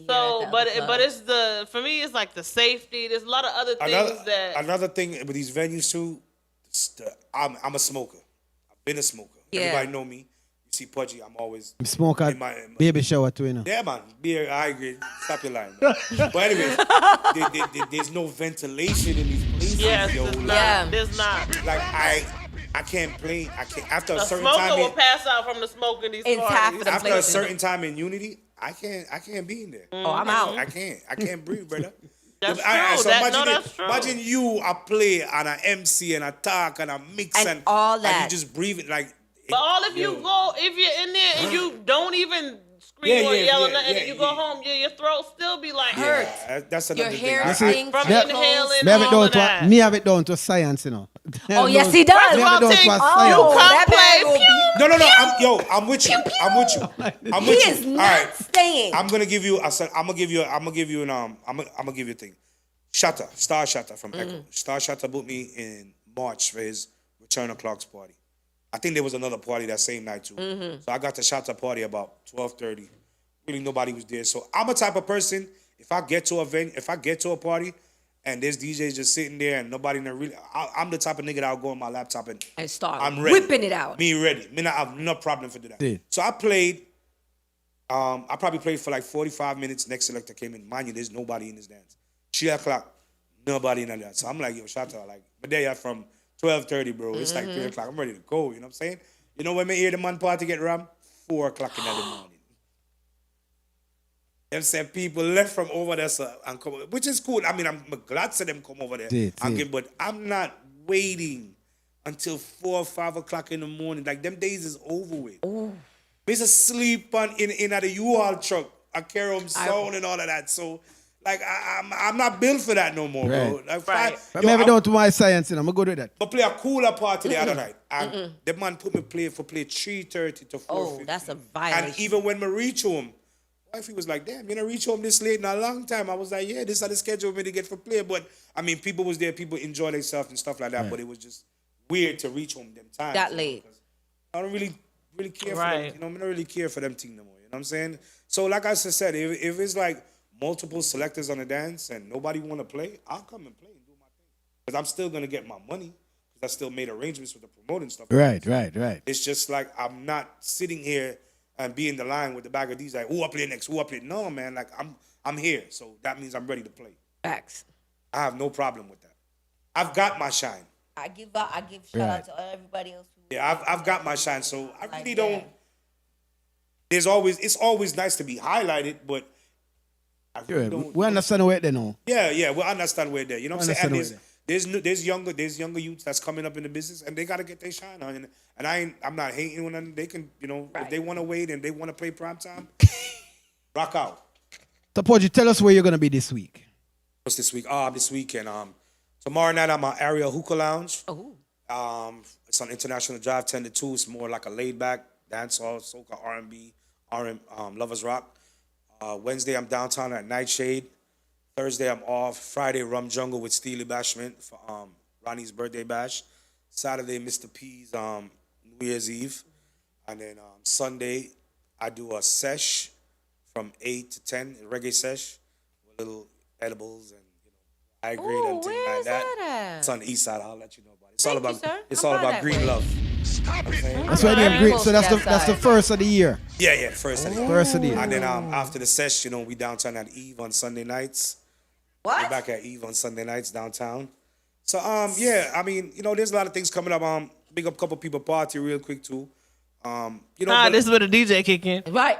So, at the but other it's for me, it's like the safety. There's a lot of other things Another thing with these venues too. I'm a smoker. I've been a smoker. Yeah. Everybody know me. You see Pudgie, I'm always Smoke at in my baby shower too, you know. Yeah, man. Beer, I agree. Stop your line. Man. But anyway, there's no ventilation in these places. Yes, yo. there's not. Like I can't play. I can't after a The certain smoker time. will pass out from the smoke in these It's half parties. of them After a places. certain time in Unity, I can't be in there. Oh, I'm out. I can't breathe, brother. That's So true. imagine, That's true. imagine you I play and I MC and I talk and I mix And all that. and you just breathe it like. But all if you're in there and you don't even scream or yell or nothing, and you go home, your throat still be like hurt. That's Your another hair thing. stinks. From Yeah. inhaling Me have it all down of to that. me have it down to science, you know. Oh, yes, he does. Me have it down to a Well, science. Oh, come that play. bag will be- No. I'm with you. I'm with you. I'm He with you. is All not right. staying. I'm gonna give you. I'm gonna give you a thing. Shatta, Star Shatta from Echo. Star Shatta booked me in March for his Return of Clocks party. I think there was another party that same night too. So I got to Shatta party about 12:30. Really nobody was there. So I'm a type of person. If I get to a party, and there's DJs just sitting there and nobody in there really, I'm the type of nigga that'll go on my laptop and start I'm ready. whipping it out. Me ready. Me not have no problem for do that. Yeah. So I played. I probably played for like 45 minutes. Next selector came in. Mind you, there's nobody in this dance. 3 o'clock, nobody in that dance. So I'm like, yo, shout out. Like, but there you're from 12:30, bro. It's like 3 o'clock. I'm ready to go. You know what I'm saying? You know when me hear the man party get rammed? 4 o'clock in the morning. Them said people left from over there and come, which is cool. I mean, I'm glad to them come over there. But I'm not waiting until 4 or 5 o'clock in the morning. Like them days is over with. Me just sleep in at a U-Haul truck. I carry home sound and all of that. So like I'm not built for that no more, bro. Like, But me have it down to my science, you know. I'm good with that. I play a cooler party the other night. And the man put me play 3:30 to 4:50. Oh, that's a violation. And even when me reach home, wifey was like, damn, you know, reach home this late in a long time. I was like, yeah, this is the schedule me to get for play. But I mean, people was there, people enjoy themselves and stuff like that. But it was just weird to reach home them times. That late. I don't really care for them. You know, I don't really care for them thing no more. You know what I'm saying? So like I just said, if it's like multiple selectors on the dance and nobody want to play, I'll come and play and do my thing. Because I'm still going to get my money. Because I still made arrangements with the promoting stuff. Right. It's just like I'm not sitting here and be in the line with the bag of these like, who I play next, who I play. No, man, like I'm here. So that means I'm ready to play. Facts. I have no problem with that. I've got my shine. I give shout out to everybody else. Yeah, I've got my shine. So I really don't. It's always nice to be highlighted, but I really don't. We understand where they know. Yeah, we understand where they're. You know what I'm saying? And Understand there's younger youths that's coming up in the business, and they got to get their shine on. And I'm not hating on them. They can, you know, if they want to wait and they want to play prime time, rock out. So, Pudgie, tell us where you're going to be this week. What's this week? This weekend. Tomorrow night I'm at Area Hookah Lounge. Oh. It's on International Drive 10 to 2. It's more like a laid back dancehall, soca, R&B, lovers rock. Wednesday I'm downtown at Nightshade. Thursday I'm off. Friday Rum Jungle with Steely Bashment for Ronnie's birthday bash. Saturday Mr. P's New Year's Eve, and then Sunday I do a sesh from 8 to 10, a reggae sesh with little edibles and high grade and things where like is that. that at? It's on the east side. I'll let you know about it. It's Thank all you, sir. about I'm green by that love. That's why they're great. So that's Close to the that first of the year. Yeah, the first of the year. First of the year. And then after the sesh, we downtown at Eve on Sunday nights. What? We're back at Eve on Sunday nights downtown. So yeah, I mean, there's a lot of things coming up. Big up couple people party real quick too. But, this is where the DJ kick in. Right.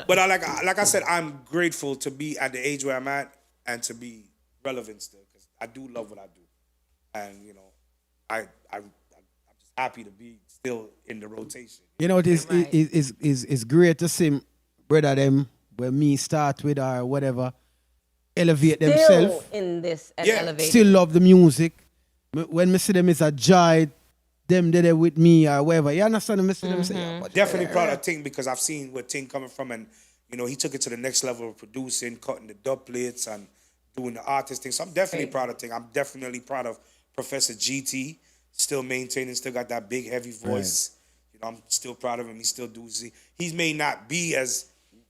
but like I said, I'm grateful to be at the age where I'm at and to be relevant still because I do love what I do, and I'm just happy to be still in the rotation. It's great to see brother them where me start with or whatever elevate themselves. In this and Yeah. elevate. Still love the music. When me see them is a joy, them there with me or whatever. You understand? Me see them say, yeah, but Definitely proud of Ting because I've seen where Ting coming from, and he took it to the next level of producing, cutting the dub plates, and doing the artist thing. So I'm definitely proud of Ting. I'm definitely proud of Professor GT. still maintaining, still got that big heavy voice. You know, I'm still proud of him. He still does. He may not be as,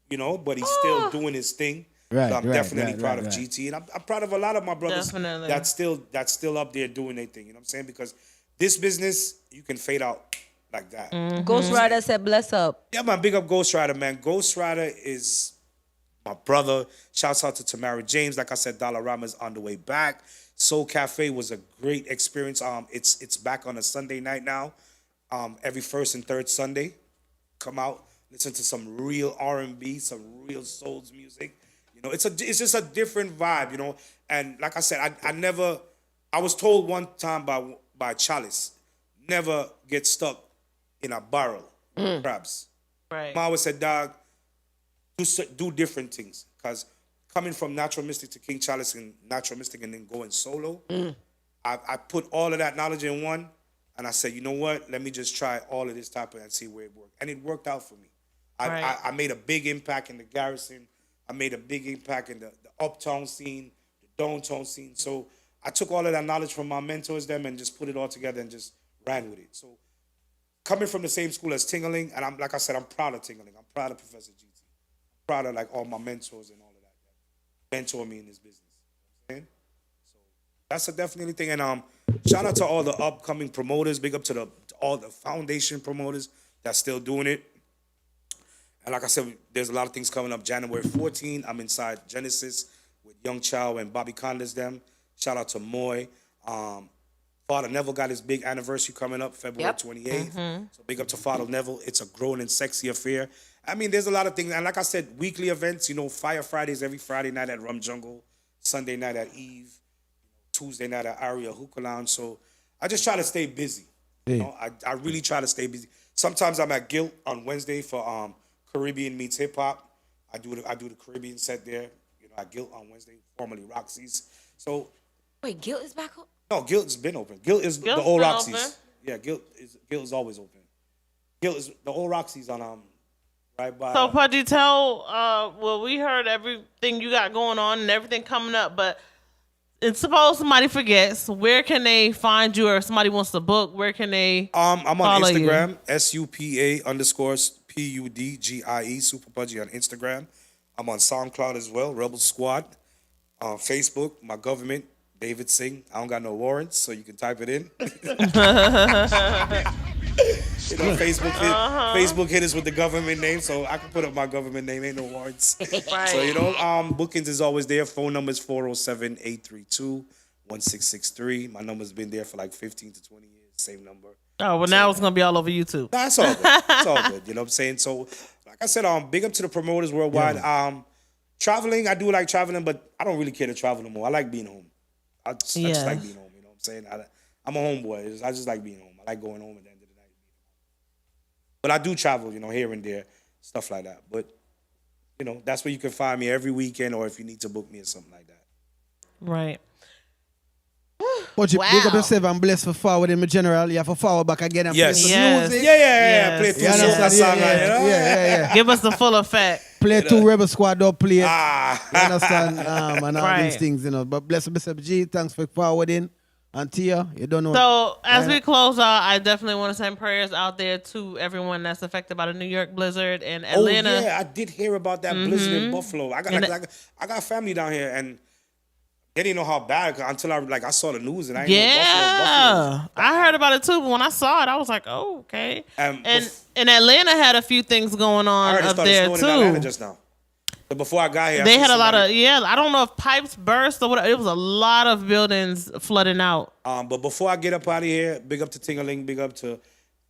but he's still doing his thing. Right, So I'm definitely proud of right. GT, and I'm proud of a lot of my brothers Definitely. that's still up there doing their thing. You know what I'm saying? Because this business, you can fade out like that. Ghost Rider said, bless up. Yeah, man, big up Ghost Rider, man. Ghost Rider is my brother. Shouts out to Tamara James. Like I said, Dollarama's on the way back. Soul Cafe was a great experience. It's back on a Sunday night now. Every first and third Sunday, come out, listen to some real R&B, some real souls music. It's just a different vibe, And like I said, I was told one time by Chalice, never get stuck in a barrel with crabs. Right. I always said, dog, do different things. Because coming from Natural Mystic to King Chalice and Natural Mystic and then going solo, I put all of that knowledge in one, and I said, you know what? Let me just try all of this type of and see where it works. And it worked out for me. I made a big impact in the Garrison. I made a big impact in the uptown scene, the downtown scene. So I took all of that knowledge from my mentors, them, and just put it all together and just ran with it. So coming from the same school as Tingling, and I'm proud of Tingling. I'm proud of Professor GT. I'm proud of like all my mentors and all of that mentor me in this business. You know what I'm saying? So that's a definitely thing. And shout out to all the upcoming promoters. Big up to all the foundation promoters that's still doing it. And like I said, there's a lot of things coming up. January 14, I'm inside Genesis with Young Chow and Bobby Condas them. Shout out to Moy. Father Neville got his big anniversary coming up February 28th. So big up to Father Neville. It's a grown and sexy affair. I mean, there's a lot of things. And like I said, weekly events, Fire Fridays every Friday night at Rum Jungle, Sunday night at Eve, Tuesday night at Aria Hookah Lounge. So I just try to stay busy. I really try to stay busy. Sometimes I'm at Guilt on Wednesday for Caribbean meets hip hop. I do the Caribbean set there, at Guilt on Wednesday, formerly Roxy's. So Wait, Guilt is back up? no, Guilt's been open. Guilt is Guilt's the old been Roxy's. open? Yeah, Guilt is always open. Guilt is the old Roxy's on right by. So, Pudgy, tell, we heard everything you got going on and everything coming up, but suppose somebody forgets, where can they find you, or if somebody wants to book, where can they I'm on follow Instagram, you? SUPA_PUDGIE, Supapudgie on Instagram. I'm on SoundCloud as well, Rebel Squad. Facebook, my government, David Singh. I don't got no warrants, so you can type it in. Facebook hit us with the government name, so I can put up my government name. Ain't no warrants. Right. So, bookings is always there. Phone number is 407-832-1663. My number's been there for like 15 to 20 years. Same number. Oh, well, now it's going to be all over YouTube. That's all good. It's all good. You know what I'm saying? So, like I said, big up to the promoters worldwide. Traveling, I do like traveling, but I don't really care to travel no more. I like being home. I just like being home. You know what I'm saying? I'm a homeboy. I just like being home. I like going home at the end of the night. But I do travel, here and there, stuff like that. But, that's where you can find me every weekend, or if you need to book me or something like that. Right. But you Wow. big up yourself and bless for forward in my general. You have to forward back again and Yes. play some Yes. music. Yeah. Play Yes. two You songs. understand? Song, Yeah. Give us the full effect. Play two Rebel Squad up, play it. You Ah. understand? And all Right. these things, But bless Mr. G. Thanks for forwarding. And Tia, you don't know. So, as Yeah. we close out, I definitely want to send prayers out there to everyone that's affected by the New York blizzard and Atlanta. Oh, yeah, I did hear about that blizzard in Buffalo. I got family down here, and they didn't know how bad until I saw the news, and I didn't know Buffalo. I heard about it too, but when I saw it, I was like, "Oh, okay." And And Atlanta had a few things going I on heard it up started there snowing in Atlanta too. just now. But before I got here, They had a lot of I don't know if pipes burst or what. It was a lot of buildings flooding out. But before I get up out of here, big up to Tingaling, big up to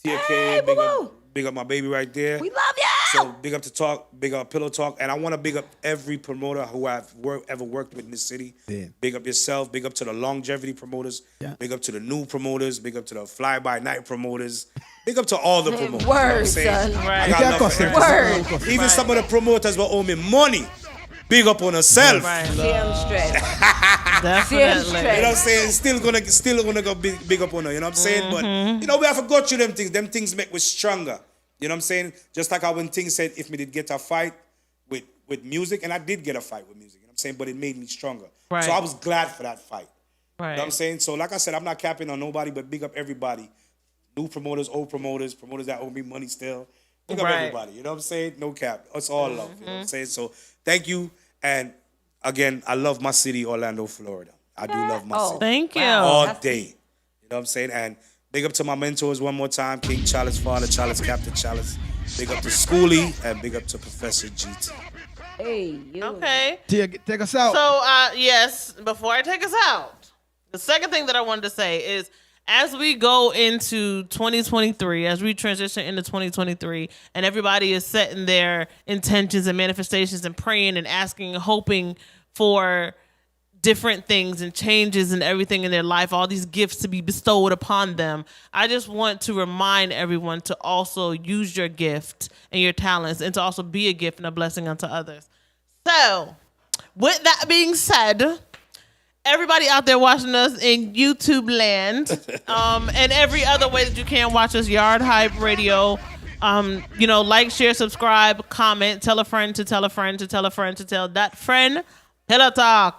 Tia K, Hey, boo-boo. big up my baby right there. We love you. So big up to Talk, big up Pillow Talk, and I want to big up every promoter who I've ever worked with in this city. Yeah. Big up yourself, big up to the longevity promoters, Yeah. big up to the new promoters, big up to the fly-by-night promoters, big up to all the promoters. Word, You know what I'm saying? son. I You got can't love cuss for them. everybody. Word. Even some of the promoters will owe me money. Big up on herself. Right. Damn straight. Definitely. You know what I'm saying? Still gonna go big up on her. You know what I'm saying? But we have to go through them things. Them things make us stronger. You know what I'm saying? Just like how when Ting said, if me did get a fight with music, and I did get a fight with music. You know what I'm saying? But it made me stronger. Right. So I was glad for that fight. Right. You know what I'm saying? So like I said, I'm not capping on nobody, but big up everybody. New promoters, old promoters, promoters that owe me money still. Big up everybody. You know what I'm saying? No cap. It's all love. You know what I'm saying? So thank you. And again, I love my city, Orlando, Florida. I do love my city. Thank you. All day. You know what I'm saying? And big up to my mentors one more time. King Chalice, Father Chalice, Captain Chalice. Big up to Schoolie and big up to Professor GT. Hey, you. Okay. Take us out. So, yes, before I take us out, the second thing that I wanted to say is as we go into 2023, as we transition into 2023, and everybody is setting their intentions and manifestations and praying and asking and hoping for different things and changes and everything in their life, all these gifts to be bestowed upon them. I just want to remind everyone to also use your gift and your talents and to also be a gift and a blessing unto others. So, with that being said, everybody out there watching us in YouTube land, and every other way that you can watch us, Yard Hype Radio, like, share, subscribe, comment, tell a friend to tell a friend to tell a friend to tell that friend. Pillow Talk.